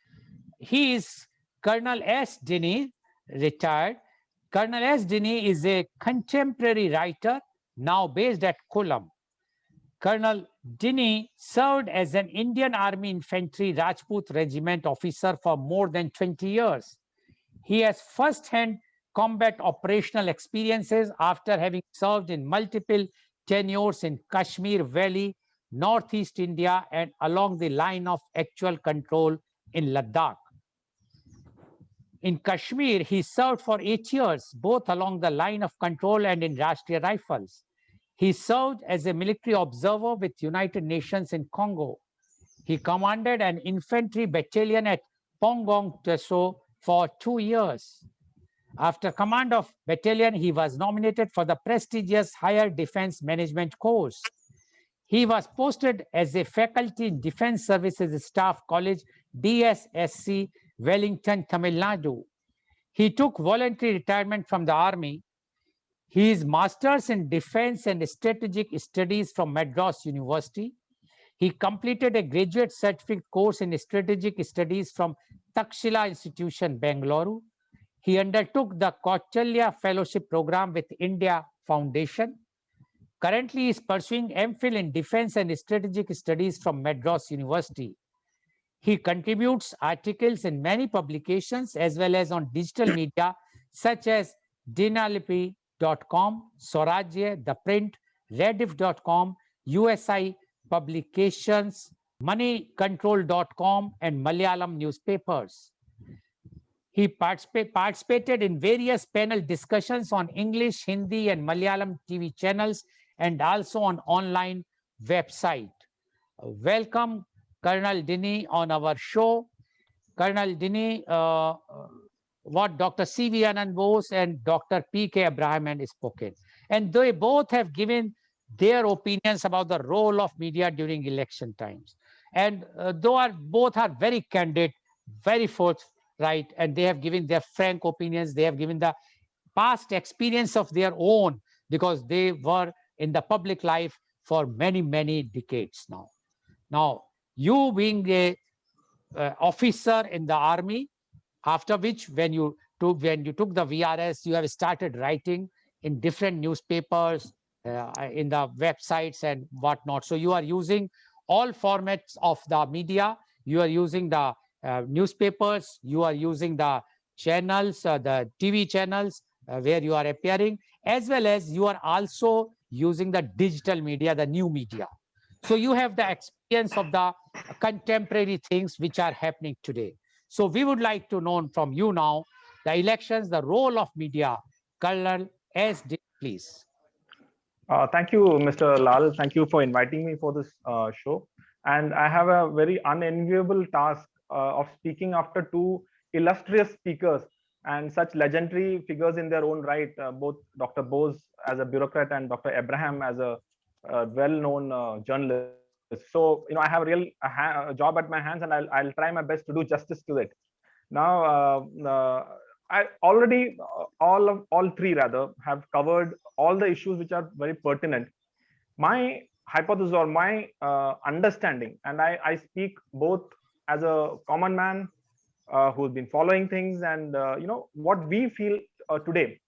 He is Colonel S. Dinney, retired. Colonel S. Dinney is a contemporary writer now based at Kollam. Colonel Dinney served as an Indian Army Infantry Rajput Regiment officer for more than 20 years. He has first-hand combat operational experiences after having served in multiple tenures in Kashmir Valley, Northeast India, and along the line of actual control in Ladakh. In Kashmir, he served for 8 years, both along the line of control and in Rashtriya Rifles. He served as a military observer with United Nations in Congo. He commanded an infantry battalion at Pongong Teso for 2 years. After command of battalion, he was nominated for the prestigious Higher Defense Management course. He was posted as a faculty in Defense Services Staff College, DSSC, Wellington, Tamil Nadu. He took voluntary retirement from the army. He is Masters in Defense and Strategic Studies from Madras University. He completed a graduate certificate course in Strategic Studies from Takshila Institution, Bangalore. He undertook the Kauchalya Fellowship Program with India Foundation. Currently, he is pursuing MPhil in Defense and Strategic Studies from Madras University. He contributes articles in many publications as well as on digital media such as Dinalipi.com, Swarajya, The Print, Rediff.com, USI Publications, MoneyControl.com, and Malayalam newspapers. He participated in various panel discussions on English, Hindi, and Malayalam TV channels, and also on online website. Welcome, Colonel Dinney, on our show. Colonel Dinney, what Dr. C.V. Anand Bose and Dr. P.K. Abraham had spoken. And they both have given their opinions about the role of media during election times. And both are very candid, very forthright, and they have given their frank opinions. They have given the past experience of their own because they were in the public life for many, many decades now. Now, you being a officer in the army, after which when you took the VRS, you have started writing in different newspapers, in the websites and whatnot. So you are using all formats of the media. You are using the newspapers, you are using the channels, the TV channels where you are appearing, as well as you are also using the digital media, the new media. So you have the experience of the contemporary things which are happening today. So we would like to know from you now the elections, the role of media. Colonel S. D, please. Thank you, Mr. Lal. Thank you for inviting me for this show. And I have a very unenviable task of speaking after two illustrious speakers and such legendary figures in their own right, both Dr. Bose as a bureaucrat and Dr. Abraham as a well-known journalist. So, I have a real job at my hands, and I'll try my best to do justice to it. Now, I already all three rather have covered all the issues which are very pertinent. My hypothesis or my understanding, and I speak both as a common man who's been following things, and what we feel today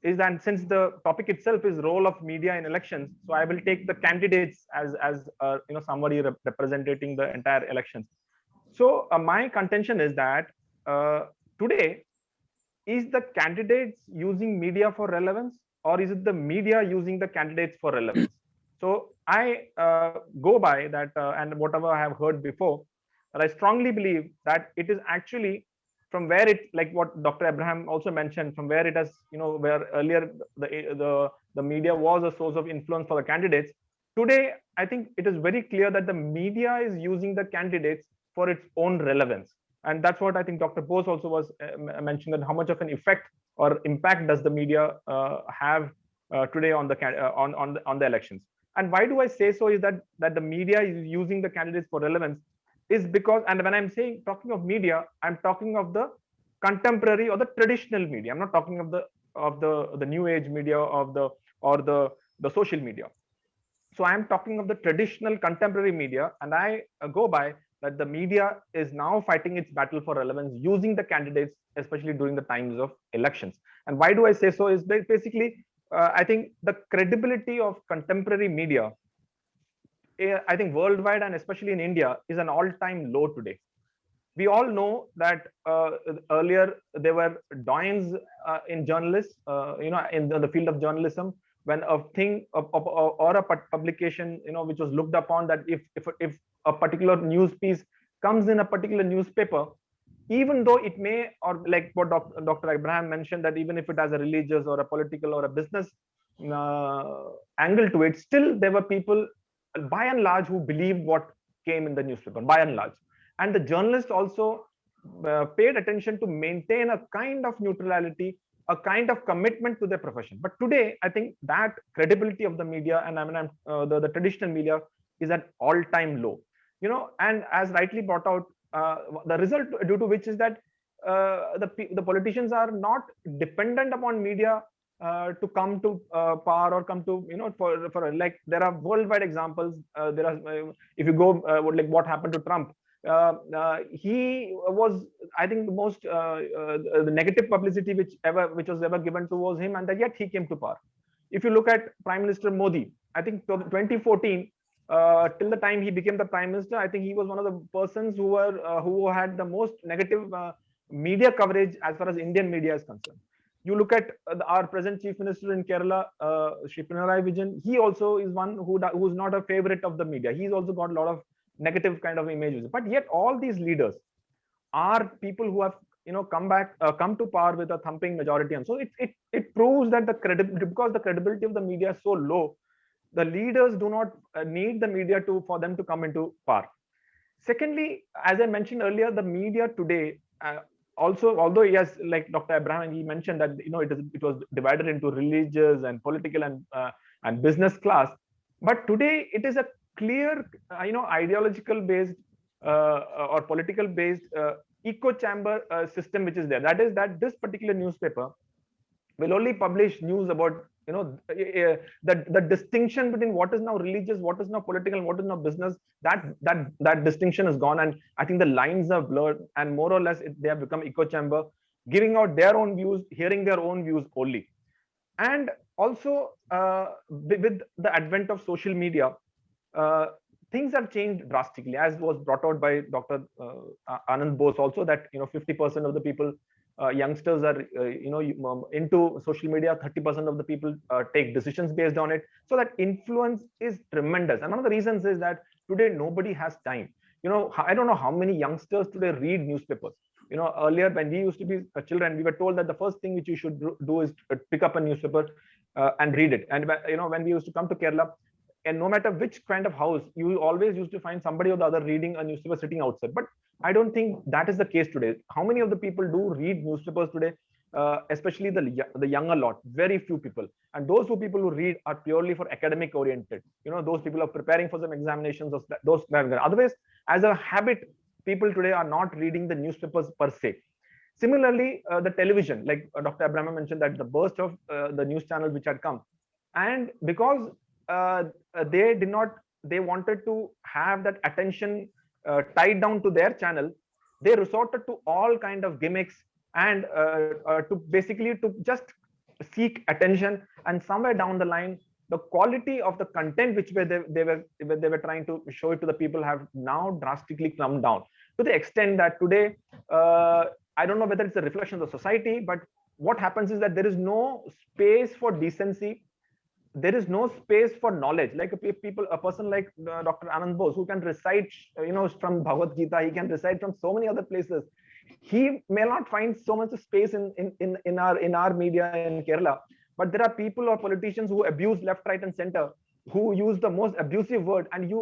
is that since the topic itself is role of media in elections, so I will take the candidates as somebody representing the entire elections. So my contention is that today, is the candidates using media for relevance, or is it the media using the candidates for relevance? So I go by that, and whatever I have heard before, but I strongly believe that it is actually from where it, like what Dr. Abraham also mentioned, from where it has, where earlier the media was a source of influence for the candidates. Today, I think it is very clear that the media is using the candidates for its own relevance. And that's what I think Dr. Bose also was mentioning, that how much of an effect or impact does the media have today on the on the elections. And why do I say so is that the media is using the candidates for relevance is because, and when I'm saying talking of media, I'm talking of the contemporary or the traditional media. I'm not talking of the new age media or the social media. So I'm talking of the traditional contemporary media, and I go by that the media is now fighting its battle for relevance using the candidates, especially during the times of elections. And why do I say so is basically, I think the credibility of contemporary media, I think worldwide and especially in India, is an all-time low today. We all know that earlier there were doyens in journalists, in the field of journalism, when a thing or a publication, which was looked upon, that if a particular news piece comes in a particular newspaper, even though it may, or like what Dr. Abraham mentioned, that even if it has a religious or a political or a business angle to it, still there were people by and large who believed what came in the newspaper, by and large. And the journalists also paid attention to maintain a kind of neutrality, a kind of commitment to their profession. But today, I think that credibility of the media, and the traditional media, is at all-time low. And as rightly brought out, the result due to which is that the politicians are not dependent upon media to come to power or come to, for like, there are worldwide examples. There are, if you go like what happened to Trump, he was, I think, the most the negative publicity which was ever given towards him, and that yet he came to power. If you look at Prime Minister Modi, I think 2014 till the time he became the Prime Minister, I think he was one of the persons who had the most negative media coverage as far as Indian media is concerned. You look at our present Chief Minister in Kerala, Shri Pinarayi Vijayan, he also is one who's not a favorite of the media. He's also got a lot of negative kind of images. But yet all these leaders are people who have come to power with a thumping majority. And so it proves that because the credibility of the media is so low, the leaders do not need the media for them to come into power. Secondly, as I mentioned earlier, the media today, also, although yes, like Dr. Abraham, he mentioned that it was divided into religious and political and business class, but today it is a clear ideological based or political based echo chamber system which is there. That is that this particular newspaper will only publish news about the distinction between what is now religious, what is now political, and what is now business. That distinction is gone, and I think the lines are blurred, and more or less they have become echo chamber, giving out their own views, hearing their own views only. And also with the advent of social media, uh, things have changed drastically, as was brought out by Dr. Anand Bose also, that 50% of the people, youngsters are into social media. 30% of the people take decisions based on it. So that influence is tremendous. And one of the reasons is that today nobody has time. I don't know how many youngsters today read newspapers. Earlier when we used to be children, we were told that the first thing which you should do is pick up a newspaper and read it. And when we used to come to Kerala, and no matter which kind of house, you always used to find somebody or the other reading a newspaper sitting outside. But I don't think that is the case today. How many of the people do read newspapers today? Especially the younger lot, very few people. And those who people who read are purely for academic oriented. Those people are preparing for some examinations or those. Otherwise, as a habit, people today are not reading the newspapers per se. Similarly, the television, like Dr. Abraham mentioned, that the burst of the news channels which had come, and because they wanted to have that attention tied down to their channel, they resorted to all kind of gimmicks and to basically to just seek attention. And somewhere down the line, the quality of the content which they were trying to show it to the people have now drastically come down, to the extent that today I don't know whether it's a reflection of the society, but what happens is that there is no space for decency, there is no space for knowledge. Like a person like Dr. Anand Bose, who can recite from Bhagavad Gita, he can recite from so many other places. He may not find so much space in our media in Kerala, but there are people or politicians who abuse left, right, and center, who use the most abusive word, and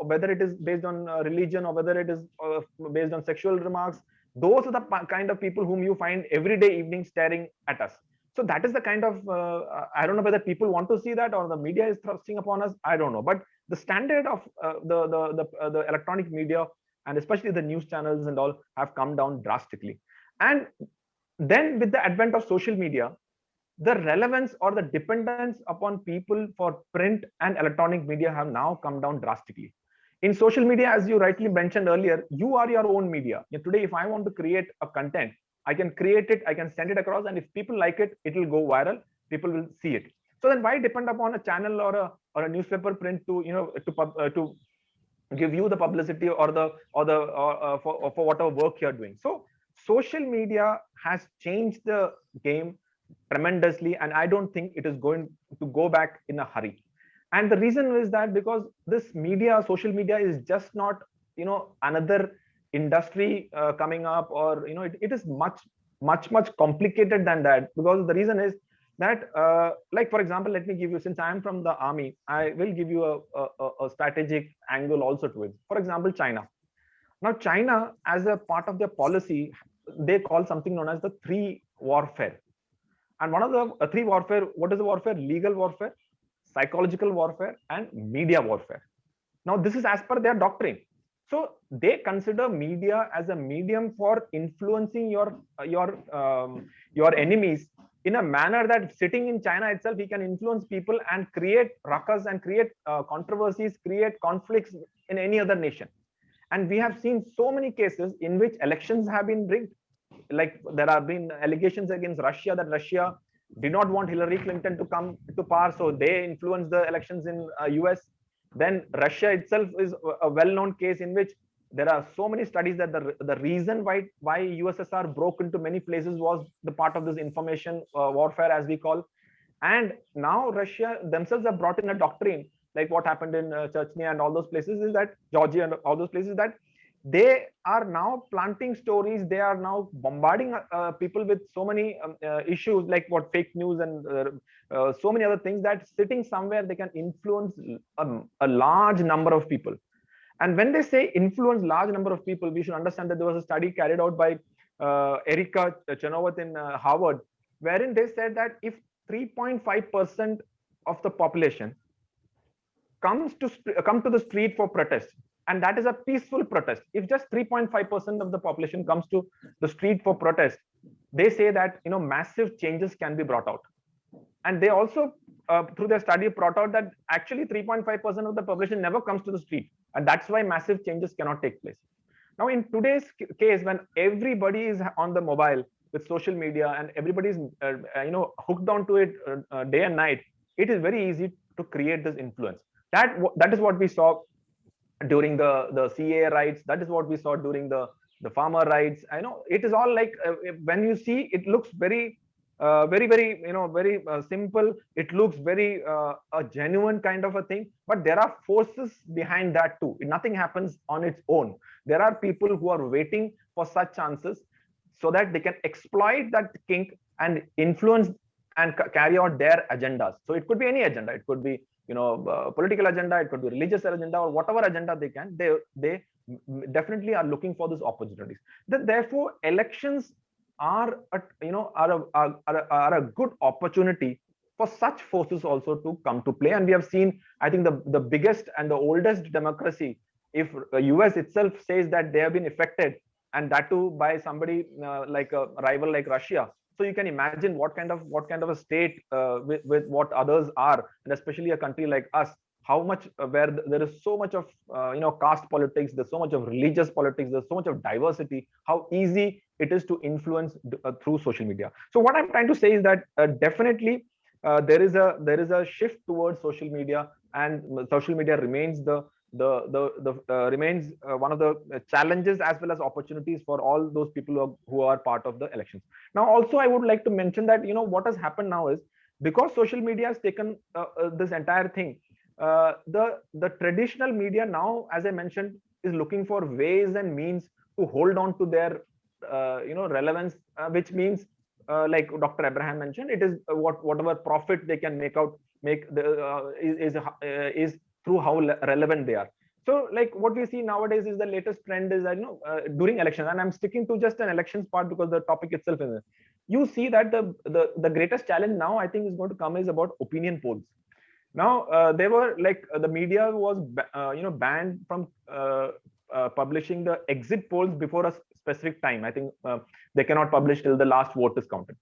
whether it is based on religion or whether it is based on sexual remarks. Those are the kind of people whom you find every day evening staring at us. So that is the kind of I don't know whether people want to see that or the media is thrusting upon us. I don't know, but the standard of the electronic media, and especially the news channels and all, have come down drastically. And then with the advent of social media, the relevance or the dependence upon people for print and electronic media have now come down drastically. In social media, as you rightly mentioned earlier, you are your own media. Today, if I want to create a content, I can create it, I can send it across, and if people like it, it will go viral, people will see it. So then why depend upon a channel or a newspaper print to to give you the publicity or for whatever work you're doing? So social media has changed the game tremendously, and I don't think it is going to go back in a hurry. And the reason is that because this media, social media, is just not another industry coming up, or it is much complicated than that. Because the reason is that like, for example, let me give you, since I am from the army, I will give you a strategic angle also to it. For example, China. Now China, as a part of their policy, they call something known as the three warfare. And one of the three warfare, what is the warfare? Legal warfare, psychological warfare, and media warfare. Now this is as per their doctrine. So they consider media as a medium for influencing your enemies in a manner that, sitting in China itself, he can influence people and create ruckus and create controversies, create conflicts in any other nation. And we have seen so many cases in which elections have been rigged. Like there have been allegations against Russia that Russia did not want Hillary Clinton to come to power, so they influenced the elections in US. Then Russia itself is a well-known case in which there are so many studies that the reason why USSR broke into many places was the part of this information warfare, as we call. And now Russia themselves have brought in a doctrine, like what happened in Chechnya and all those places, is that Georgia and all those places, that they are now planting stories. They are now bombarding people with so many issues, like what fake news and so many other things, that sitting somewhere they can influence a large number of people. And when they say influence large number of people, we should understand that there was a study carried out by Erica Chenoweth in Harvard, wherein they said that if 3.5% of the population come to the street for protest, and that is a peaceful protest, if just 3.5% of the population comes to the street for protest, they say that massive changes can be brought out. And they also through their study brought out that actually 3.5% of the population never comes to the street, and that's why massive changes cannot take place. Now in today's case, when everybody is on the mobile with social media and everybody is hooked onto it day and night, it is very easy to create this influence. That is what we saw during the CA riots. That is what we saw during the farmer riots. I know it is all like when you see, it looks very very simple. It looks very a genuine kind of a thing, but there are forces behind that too. Nothing happens on its own. There are people who are waiting for such chances so that they can exploit that kink and influence and carry out their agendas. So it could be any agenda. It could be political agenda, it could be religious agenda, or whatever agenda they can. They definitely are looking for these opportunities. Therefore, elections are a good opportunity for such forces also to come to play. And we have seen, I think, the biggest and the oldest democracy, if US itself says that they have been affected, and that too by somebody like a rival like Russia. So you can imagine what kind of a state with what others are, and especially a country like us, how much where there is so much of caste politics, there's so much of religious politics, there's so much of diversity, how easy it is to influence through social media. So what I'm trying to say is that definitely there is a shift towards social media, and social media remains remains one of the challenges as well as opportunities for all those people who are part of the elections. Now, also, I would like to mention that what has happened now is, because social media has taken this entire thing, the traditional media now, as I mentioned, is looking for ways and means to hold on to their relevance, which means like Dr. Abraham mentioned, it is whatever profit they can is through how relevant they are. So like what we see nowadays is the latest trend is that during elections, and I'm sticking to just an elections part because the topic itself is, you see that the greatest challenge now I think is going to come is about opinion polls. Now they were like the media was banned from publishing the exit polls before a specific time. I think they cannot publish till the last vote is counted.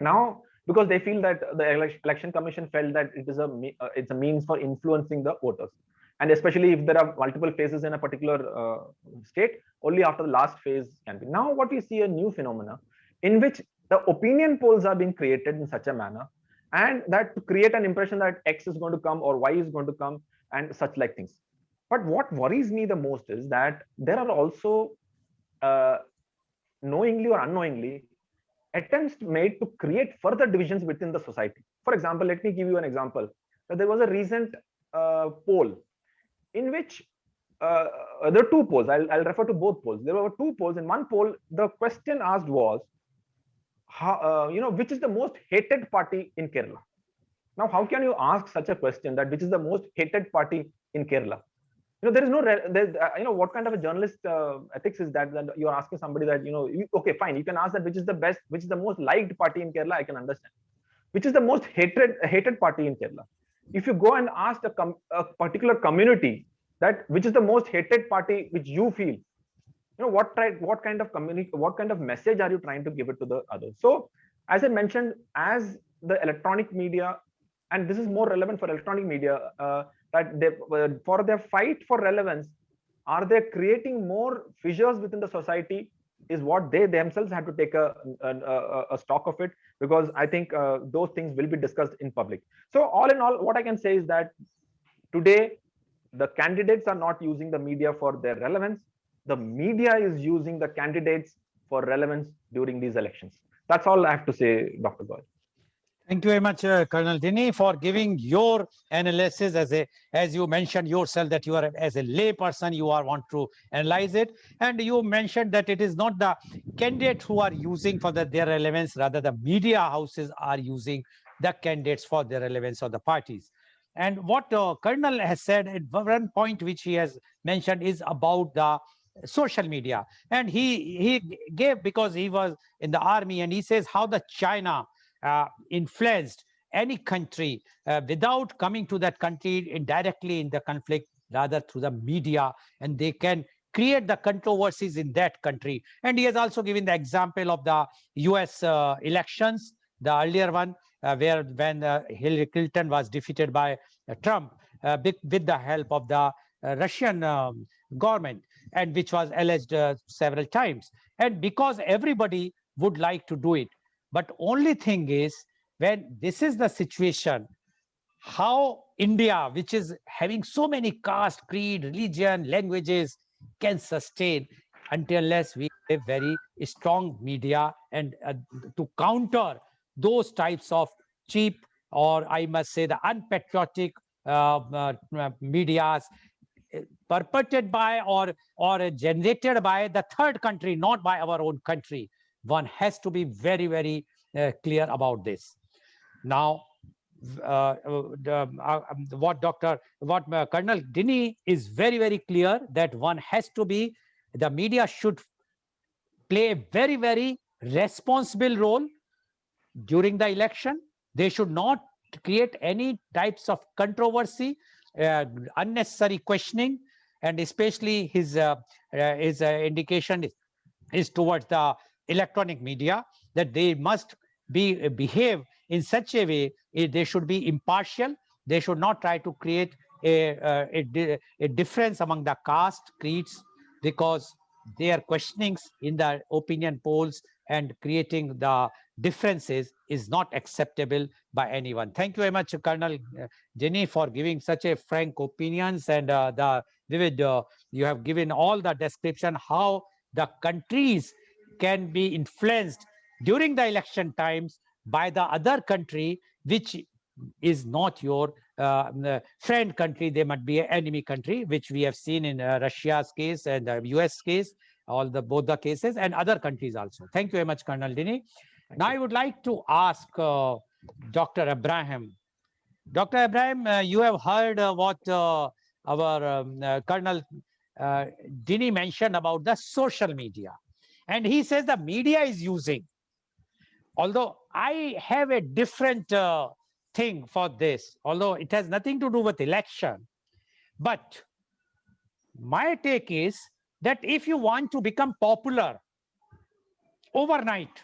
Now, because they feel that the election commission felt that it's a means for influencing the voters, and especially if there are multiple phases in a particular state, only after the last phase can be. Now what we see a new phenomena in which the opinion polls are being created in such a manner, and that to create an impression that X is going to come or Y is going to come and such like things. But what worries me the most is that there are also knowingly or unknowingly attempts made to create further divisions within the society. For example, let me give you an example. There was a recent poll in which there are two polls. I'll refer to both polls. There were two polls. In one poll, the question asked was, how, which is the most hated party in Kerala? Now, how can you ask such a question, that which is the most hated party in Kerala? There is no, what kind of a journalist ethics is that you're asking somebody that, okay, fine, you can ask that which is the best, which is the most liked party in Kerala, I can understand. Which is the most hated party in Kerala? If you go and ask a particular community that which is the most hated party which you feel, what kind of message are you trying to give it to the others? So as I mentioned, as the electronic media, and this is more relevant for electronic media, that they, for their fight for relevance, are they creating more fissures within the society, is what they themselves have to take a stock of it, because I think those things will be discussed in public. So all in all, what I can say is that today the candidates are not using the media for their relevance. The media is using the candidates for relevance during these elections. That's all I have to say, Dr. Goel. Thank you very much, Colonel Dini, for giving your analysis as you mentioned yourself that you are as a lay person, you want to analyze it. And you mentioned that it is not the candidates who are using for their relevance, rather the media houses are using the candidates for their relevance or the parties. And what Colonel has said at one point, which he has mentioned, is about the social media. And he gave, because he was in the army, and he says how the China influenced any country without coming to that country indirectly in the conflict, rather through the media, and they can create the controversies in that country. And he has also given the example of the US elections, the earlier one, where when Hillary Clinton was defeated by Trump with the help of the Russian government, and which was alleged several times. And because everybody would like to do it, but only thing is, when this is the situation, how India, which is having so many caste, creed, religion, languages, can sustain unless we have a very strong media, and to counter those types of cheap, or I must say the unpatriotic medias perpetrated by or generated by the third country, not by our own country. One has to be very, very clear about this. Now, what Colonel Dini is very, very clear, that one has to be, the media should play a very, very responsible role during the election. They should not create any types of controversy, unnecessary questioning, and especially his indication is towards the electronic media, that they must behave in such a way, they should be impartial. They should not try to create a difference among the caste, creeds, because their questionings in the opinion polls and creating the differences is not acceptable by anyone. Thank you very much, Colonel Jenny, for giving such a frank opinions, and the vivid, you have given all the description how the countries can be influenced during the election times by the other country, which is not your friend country. They might be an enemy country, which we have seen in Russia's case and the US case, both the cases, and other countries also. Thank you very much, Colonel Dini. Now I would like to ask Dr. Abraham. Dr. Abraham, you have heard what our Colonel Dini mentioned about the social media. And he says the media is using, although I have a different thing for this, although it has nothing to do with election. But my take is that if you want to become popular overnight,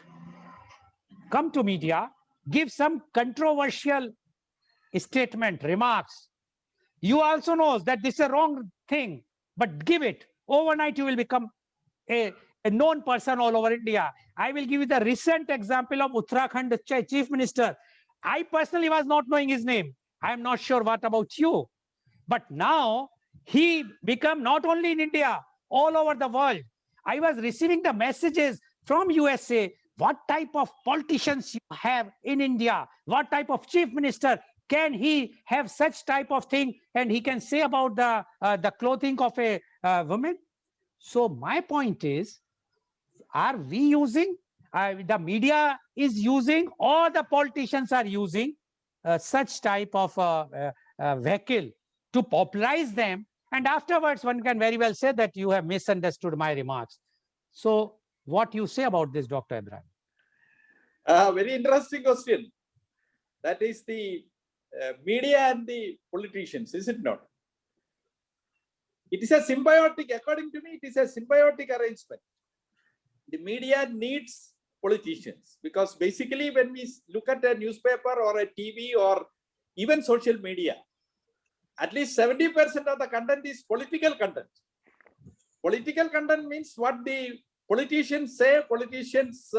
come to media, give some controversial statement, remarks. You also know that this is a wrong thing, but give it. Overnight, you will become a known person all over India. I will give you the recent example of Uttarakhand Chief Minister. I personally was not knowing his name. I am not sure what about you. But now he become not only in India, all over the world. I was receiving the messages from USA. What type of politicians you have in India? What type of chief minister? Can he have such type of thing? And he can say about the clothing of a woman. So my point is, are we using, the media is using, or the politicians are using such type of vehicle to popularize them? And afterwards, one can very well say that you have misunderstood my remarks. So what you say about this, Dr. Abraham? Very interesting question. That is the media and the politicians, is it not? It is a symbiotic, according to me, it is a symbiotic arrangement. The media needs politicians, because basically when we look at a newspaper or a TV or even social media, at least 70% of the content is political content. Political content means what the politicians say, politicians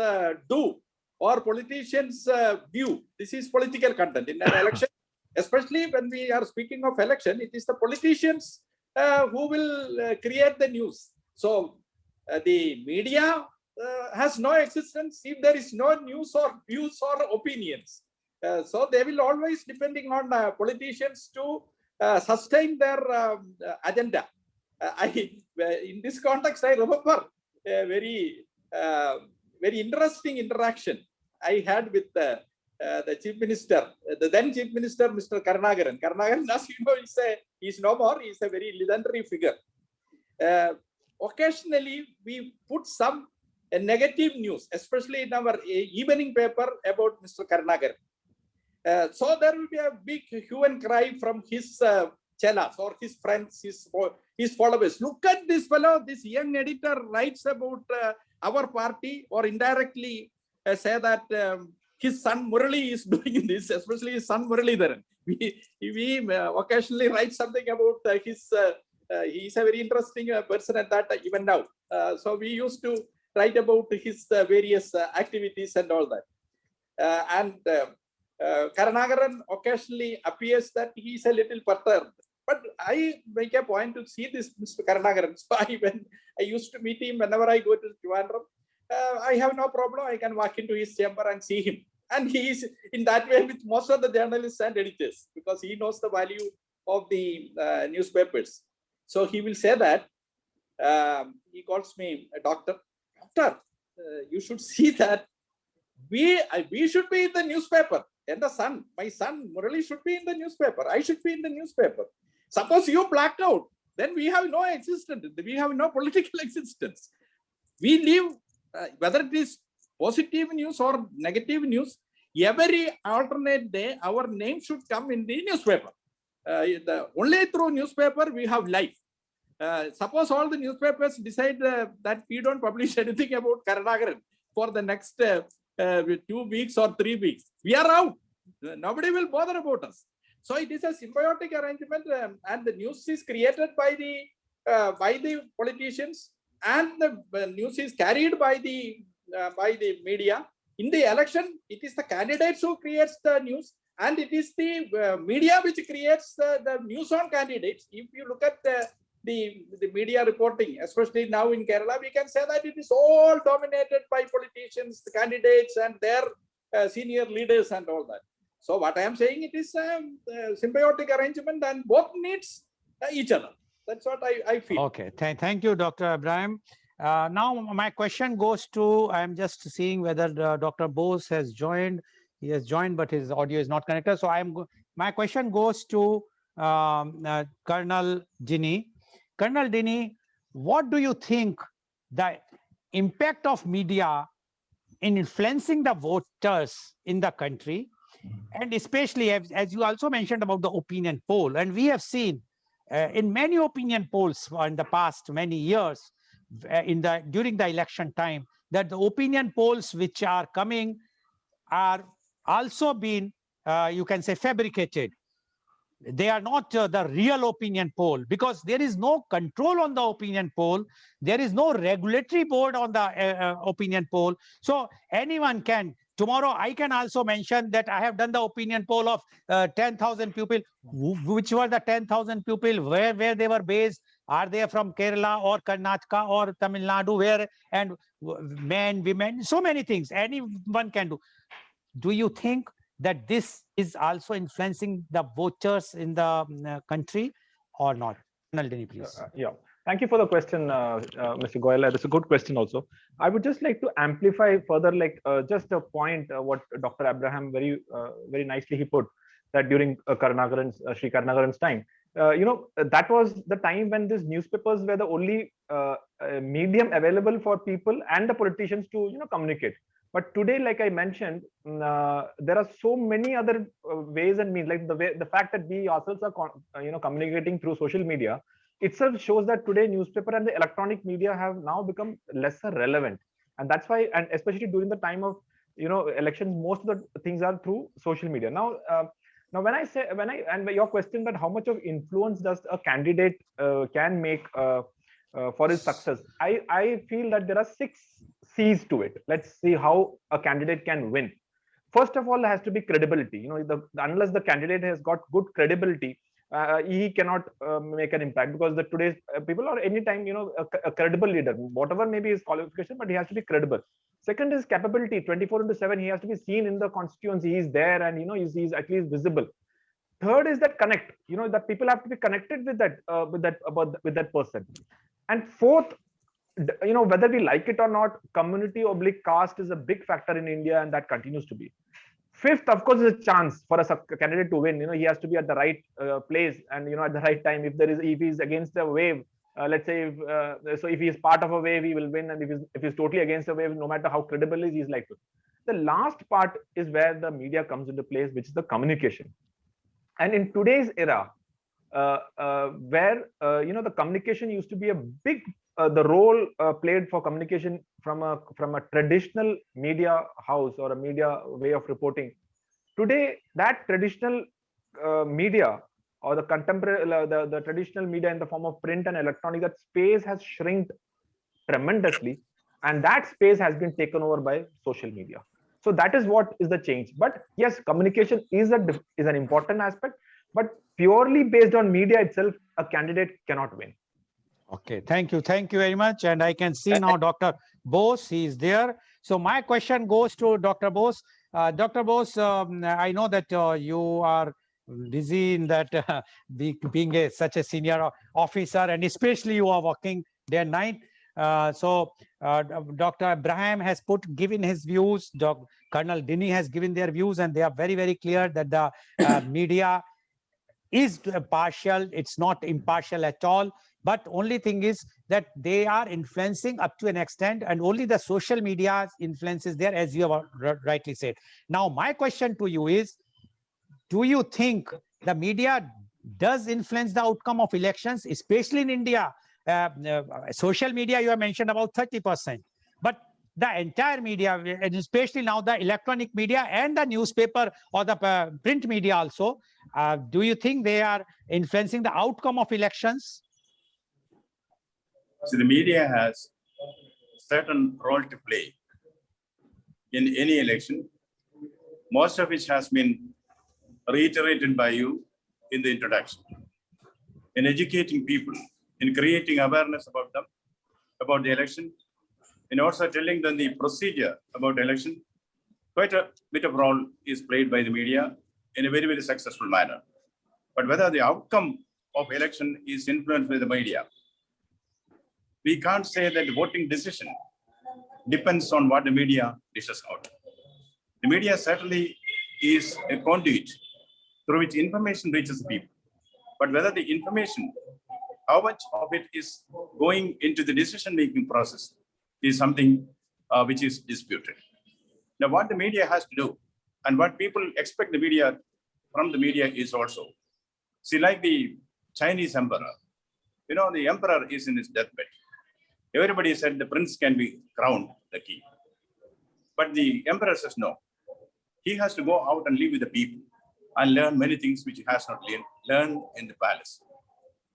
do, or politicians view. This is political content in an election. Especially when we are speaking of election, it is the politicians who will create the news. So the media has no existence if there is no news or views or opinions. So they will always depending on politicians to sustain their agenda. In this context, I remember a very interesting interaction I had with the chief minister, the then chief minister, Mr. Karnagaran. Karnagaran, as you know, he's no more. He's a very legendary figure. occasionally we put some negative news, especially in our evening paper about Mr. Karnagaran. So there will be a big hue and cry from his chelas or his friends, his followers. Look at this fellow, this young editor writes about our party, or indirectly say that his son Murali is doing this, especially his son Muralidharan. We occasionally write something about his, he's a very interesting person at that even now. So we used to write about his various activities and all that. Karnagaran occasionally appears that he is a little perturbed. But I make a point to see this Mr. Karnagaran. So when I used to meet him whenever I go to Trivandrum, I have no problem. I can walk into his chamber and see him. And he is in that way with most of the journalists and editors, because he knows the value of the newspapers. So he will say that, he calls me a doctor. Doctor, you should see that we should be in the newspaper. And the son, my son Murali should be in the newspaper. I should be in the newspaper. Suppose you blacked out, then we have no existence. We have no political existence. We live, whether it is positive news or negative news, every alternate day, our name should come in the newspaper. Only through newspaper, we have life. Suppose all the newspapers decide that we don't publish anything about Karnagaran for the next 2 weeks or 3 weeks, we are out. Nobody will bother about us. So it is a symbiotic arrangement, and the news is created by the politicians, and the news is carried by the media. In the election, it is the candidates who creates the news, and it is the media which creates the news on candidates. If you look at the media reporting, especially now in Kerala, we can say that it is all dominated by politicians, the candidates, and their senior leaders and all that. So what I am saying, it is a symbiotic arrangement, and both needs each other. That's what I feel. Okay, thank you, Dr. Abraham. Now my question goes to, I'm just seeing whether Dr. Bose has joined. He has joined, but his audio is not connected. So my question goes to Colonel Dini. Colonel Dini, what do you think the impact of media in influencing the voters in the country, and especially as you also mentioned about the opinion poll, and we have seen in many opinion polls in the past many years during the election time, that the opinion polls which are coming are also being you can say fabricated. They are not the real opinion poll, because there is no control on the opinion poll. There is no regulatory board on the opinion poll. So anyone can. Tomorrow, I can also mention that I have done the opinion poll of 10,000 people. Which were the 10,000 people? Where they were based? Are they from Kerala or Karnataka or Tamil Nadu? Where? And men, women, so many things. Anyone can do. Do you think that this is also influencing the voters in the country or not? Please. Yeah, thank you for the question, Mr. Goel. That's a good question also. I would just like to amplify further, like just a point, what Dr. Abraham very nicely he put, that during Sri Karnagaran's time, that was the time when these newspapers were the only medium available for people and the politicians to communicate. But today, like I mentioned, there are so many other ways and means, like the fact that we ourselves are communicating through social media itself shows that today newspaper and the electronic media have now become lesser relevant. And that's why, and especially during the time of elections, most of the things are through social media. Now and your question that how much of influence does a candidate can make for his success, I feel that there are 6 C's to it. Let's see how a candidate can win. First of all, there has to be credibility. Unless the candidate has got good credibility, he cannot make an impact, because today's people, or anytime a credible leader, whatever may be his qualification, but he has to be credible. Second is capability. 24/7, he has to be seen in the constituency. He's there, and he's at least visible. Third is that connect. That people have to be connected with that person. And fourth, whether we like it or not, community/caste is a big factor in India, and that continues to be. Fifth, of course, is a chance for a candidate to win. He has to be at the right place and at the right time. If he's against the wave, let's say if he is part of a wave, he will win, and if he's totally against a wave, no matter how credible he is, he's like to. The last part is where the media comes into place, which is the communication. And in today's era, where the communication used to be a big the role played for communication from a traditional media house or a media way of reporting. Today, that traditional media or the contemporary the traditional media in the form of print and electronic, that space has shrinked tremendously, and that space has been taken over by social media. So that is what is the change. But yes, communication is an important aspect, but purely based on media itself, a candidate cannot win. Okay, thank you very much. And I can see now Dr. Bose, he is there. So my question goes to Dr. Bose. Dr. Bose, I know that you are busy in that being such a senior officer, and especially you are working day and night. Dr. Abraham has given his views. Colonel Dinny has given their views, and they are very, very clear that the media is partial. It's not impartial at all. But only thing is that they are influencing up to an extent, and only the social media influence is there, as you have rightly said. Now, my question to you is, do you think the media does influence the outcome of elections, especially in India? Social media, you have mentioned about 30%, but the entire media, and especially now the electronic media and the newspaper or the print media also, do you think they are influencing the outcome of elections? So the media has certain role to play in any election, most of which has been reiterated by you in the introduction, in educating people, in creating awareness about them, about the election, and also telling them the procedure about the election. Quite a bit of role is played by the media in a very, very successful manner. But whether the outcome of election is influenced by the media, we can't say that the voting decision depends on what the media dishes out. The media certainly is a conduit through which information reaches the people. But whether the information, how much of it is going into the decision-making process, is something which is disputed. Now, what the media has to do, and what people expect the media from the media, is also, see, like the Chinese emperor, the emperor is in his deathbed. Everybody said the prince can be crowned the king. But the emperor says no. He has to go out and live with the people and learn many things which he has not learned in the palace.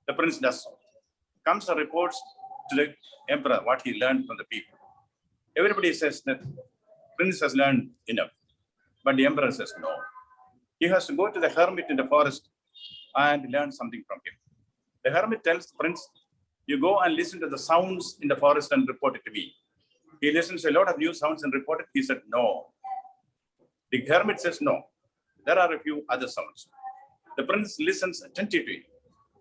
The prince does so. Comes and reports to the emperor what he learned from the people. Everybody says that prince has learned enough. But the emperor says no. He has to go to the hermit in the forest and learn something from him. The hermit tells the prince, you go and listen to the sounds in the forest and report it to me. He listens to a lot of new sounds and report it. He said, no. The hermit says, no. There are a few other sounds. The prince listens attentively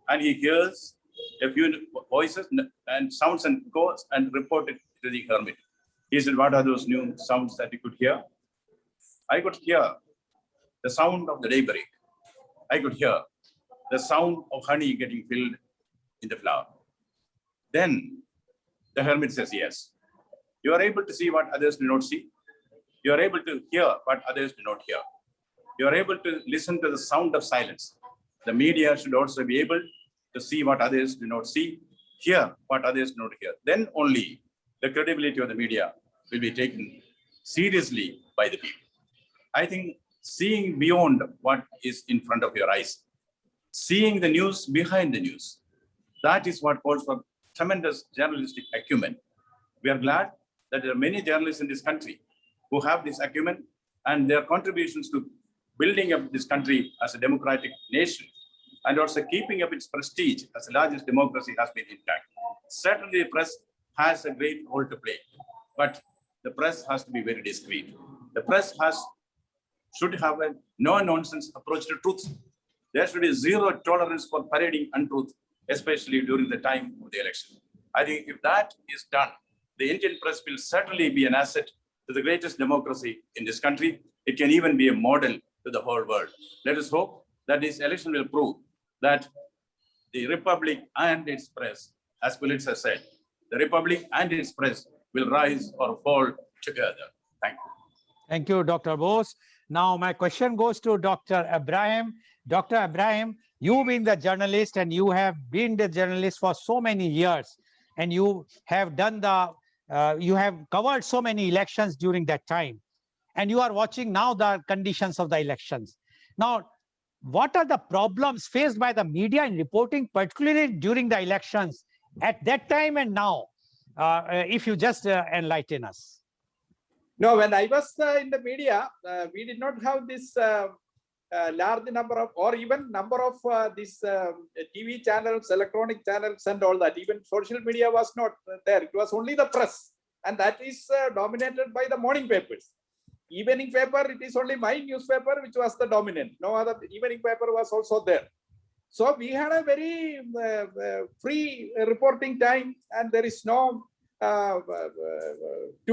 and he hears a few voices and sounds and goes and report it to the hermit. He said, what are those new sounds that you could hear? I could hear the sound of the daybreak. I could hear the sound of honey getting filled in the flower. Then the hermit says, yes. You are able to see what others do not see. You are able to hear what others do not hear. You are able to listen to the sound of silence. The media should also be able to see what others do not see, hear what others do not hear. Then only the credibility of the media will be taken seriously by the people. I think seeing beyond what is in front of your eyes, seeing the news behind the news, that is what calls for tremendous journalistic acumen. We are glad that there are many journalists in this country who have this acumen, and their contributions to building up this country as a democratic nation and also keeping up its prestige as the largest democracy has been intact. Certainly, the press has a great role to play, but the press has to be very discreet. The press should have a no-nonsense approach to truth. There should be zero tolerance for parading untruth, especially during the time of the election. I think if that is done, the Indian press will certainly be an asset to the greatest democracy in this country. It can even be a model to the whole world. Let us hope that this election will prove that the Republic and its press as Pulitzer said, the republic and its press will rise or fall together. Thank you. Thank you, Dr. Bose. Now, my question goes to Dr. Abraham. Dr. Abraham, you've been the journalist and you have been the journalist for so many years, and you have done you have covered so many elections during that time, and you are watching now the conditions of the elections. Now, what are the problems faced by the media in reporting, particularly during the elections at that time and now? If you just enlighten us. No, when I was in the media, we did not have this large number of, or even number of these TV channels, electronic channels and all that. Even social media was not there. It was only the press, and that is dominated by the morning papers. Evening paper, it is only my newspaper which was the dominant. No other evening paper was also there. So we had a very free reporting time, and there is no 2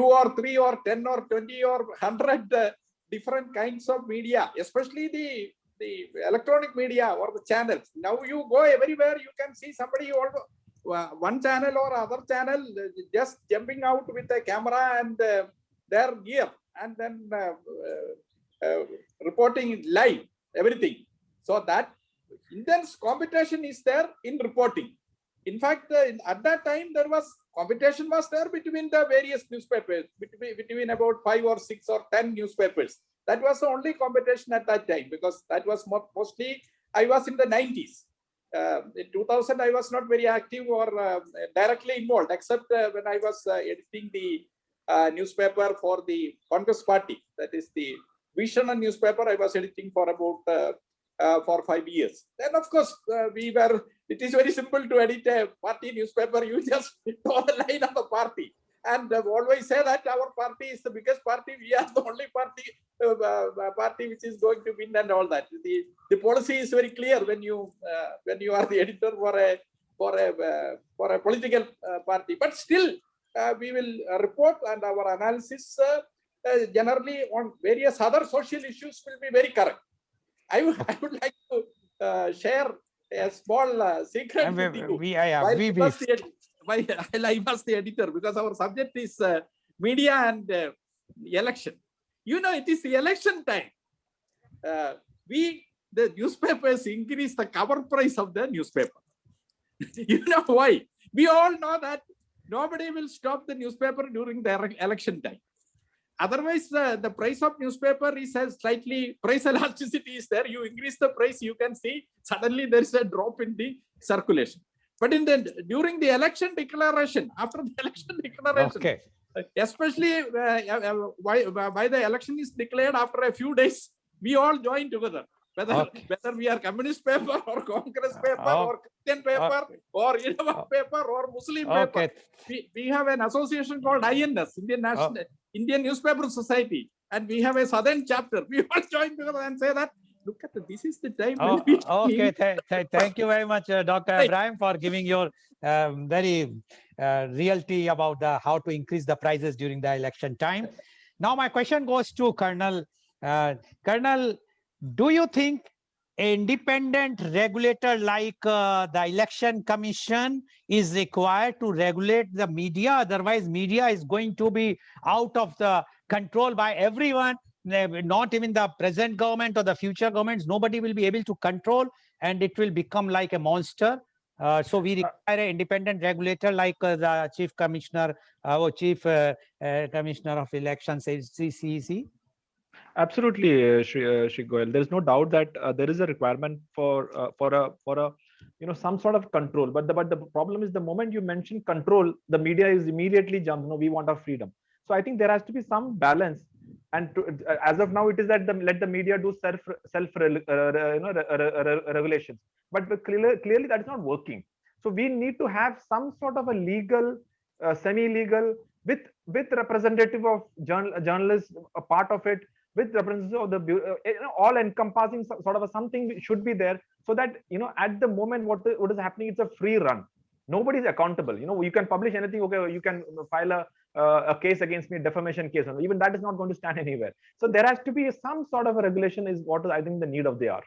or 3 or 10 or 20 or 100 different kinds of media, especially the electronic media or the channels. Now you go everywhere, you can see somebody one channel or other channel just jumping out with a camera and their gear, and then reporting live everything. So that intense competition is there in reporting. In fact, at that time, there was competition was there between the various newspapers, between about 5 or 6 or 10 newspapers. That was the only competition at that time, because that was mostly, I was in the 90s. In 2000, I was not very active or directly involved, except when I was editing the newspaper for the Congress Party. That is the Vision and newspaper I was editing for about for 5 years. Then, of course, it is very simple to edit a party newspaper. You just draw the line of the party. And always say that our party is the biggest party. We are the only party which is going to win and all that. The policy is very clear when you are the editor for a political party. But still, we will report, and our analysis generally on various other social issues will be very correct. I would like to share a small secret with you. I was the editor, because our subject is media and election. You know, it is the election time. The newspapers increase the cover price of the newspaper. You know why? We all know that nobody will stop the newspaper during the election time. Otherwise, the price of newspaper is slightly, price elasticity is there. You increase the price, you can see suddenly there is a drop in the circulation. But during the election declaration, after the election declaration, okay, especially why the election is declared after a few days, we all join together. Whether we are communist paper or Congress paper or Christian paper or Innova paper or Muslim paper, we have an association called INS, Indian Newspaper Society, and we have a southern chapter. We all join together and say that, look at this is the time. Thank you very much, Dr. Abraham, for giving your very reality about how to increase the prices during the election time. Now, my question goes to Colonel. Colonel, do you think an independent regulator like the Election Commission is required to regulate the media? Otherwise, media is going to be out of the control by everyone, not even the present government or the future governments. Nobody will be able to control, and it will become like a monster. So we require an independent regulator like the Chief Commissioner or Chief Commissioner of Elections, CCEC. Absolutely, Shri Goel. There is no doubt that there is a requirement for a some sort of control. But the problem is, the moment you mention control, the media is immediately jumps. No, we want our freedom. So I think there has to be some balance. And as of now, it is that let the media do self regulations. But clearly that is not working. So we need to have some sort of a legal, semi-legal, with representative of journalists, a part of it, with representatives of the all encompassing sort of something should be there, so that at the moment what is happening, it's a free run. Nobody is accountable. You can publish anything. Okay, you can file a case against me, defamation case, and even that is not going to stand anywhere. So there has to be some sort of a regulation, is what I think the need of the hour.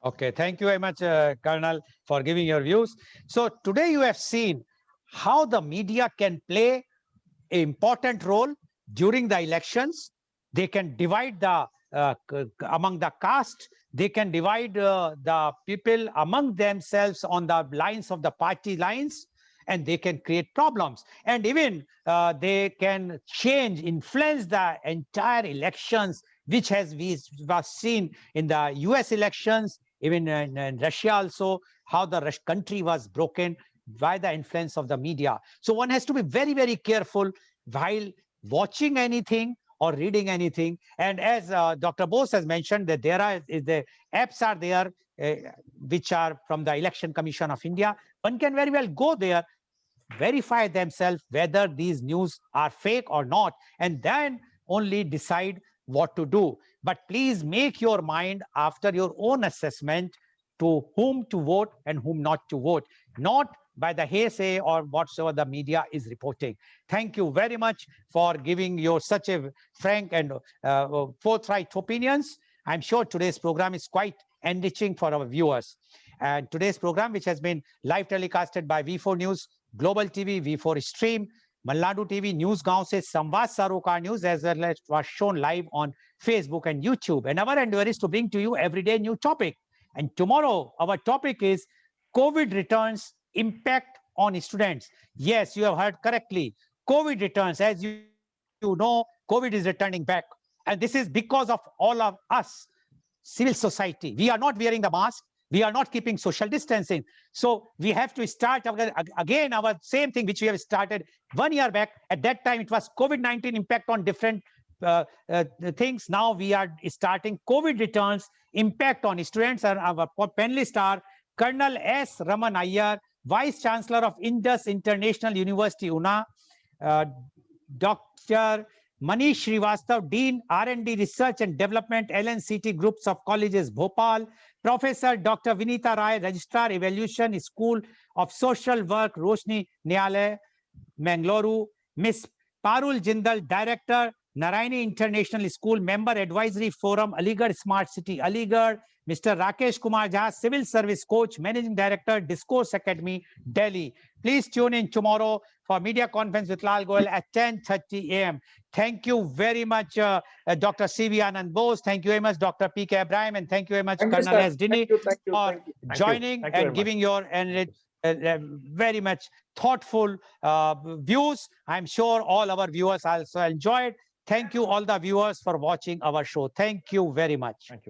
Okay, thank you very much, Colonel, for giving your views. So today you have seen how the media can play an important role during the elections. They can divide the among the caste. They can divide the people among themselves on the lines of the party lines, and they can create problems. And even they can change, influence the entire elections, which was seen in the US elections, even in Russia also, how the country was broken by the influence of the media. So one has to be very, very careful while watching anything or reading anything. And as Dr. Bose has mentioned, that the apps are there, which are from the Election Commission of India. One can very well go there, verify themselves whether these news are fake or not, and then only decide what to do. But please make your mind after your own assessment to whom to vote and whom not to vote, not by the hearsay or whatsoever the media is reporting. Thank you very much for giving your such a frank and forthright opinions. I'm sure today's program is quite enriching for our viewers. And today's program, which has been live telecasted by V4 News, Global TV, V4 Stream, Malnadu TV, News Gaon se Samvad Sarokar News, as well as was shown live on Facebook and YouTube. And our endeavor is to bring to you everyday new topic. And tomorrow, our topic is COVID returns impact on students. Yes, you have heard correctly. COVID returns, as you know, COVID is returning back. And this is because of all of us, civil society. We are not wearing the mask. We are not keeping social distancing. So we have to start again our same thing which we have started 1 year back. At that time, it was COVID-19 impact on different things. Now we are starting COVID returns impact on students. And our panelists are Colonel S. Raman Iyer, Vice Chancellor of Indus International University, Una, Dr. Manish Srivastav, Dean, R&D Research and Development, LNCT Groups of Colleges, Bhopal, Professor Dr. Vinita Rai, Registrar, Evaluation, School of Social Work, Roshni Nyalay, Mangaluru, Miss Parul Jindal, Director, Narayani International School, Member Advisory Forum, Aligarh Smart City, Aligarh, Mr. Rakesh Kumar Jha, Civil Service Coach, Managing Director, Discourse Academy, Delhi. Please tune in tomorrow for media conference with Lal Goel at 10:30 a.m. Thank you very much, Dr. C.V. Anand Bose. Thank you very much, Dr. P.K. Abraham. And thank you very much, Thank you, Colonel sir. S. Dini, for joining Thank you very and giving your very much thoughtful views. I'm sure all our viewers also enjoyed. Thank you, all the viewers, for watching our show. Thank you very much. Thank you.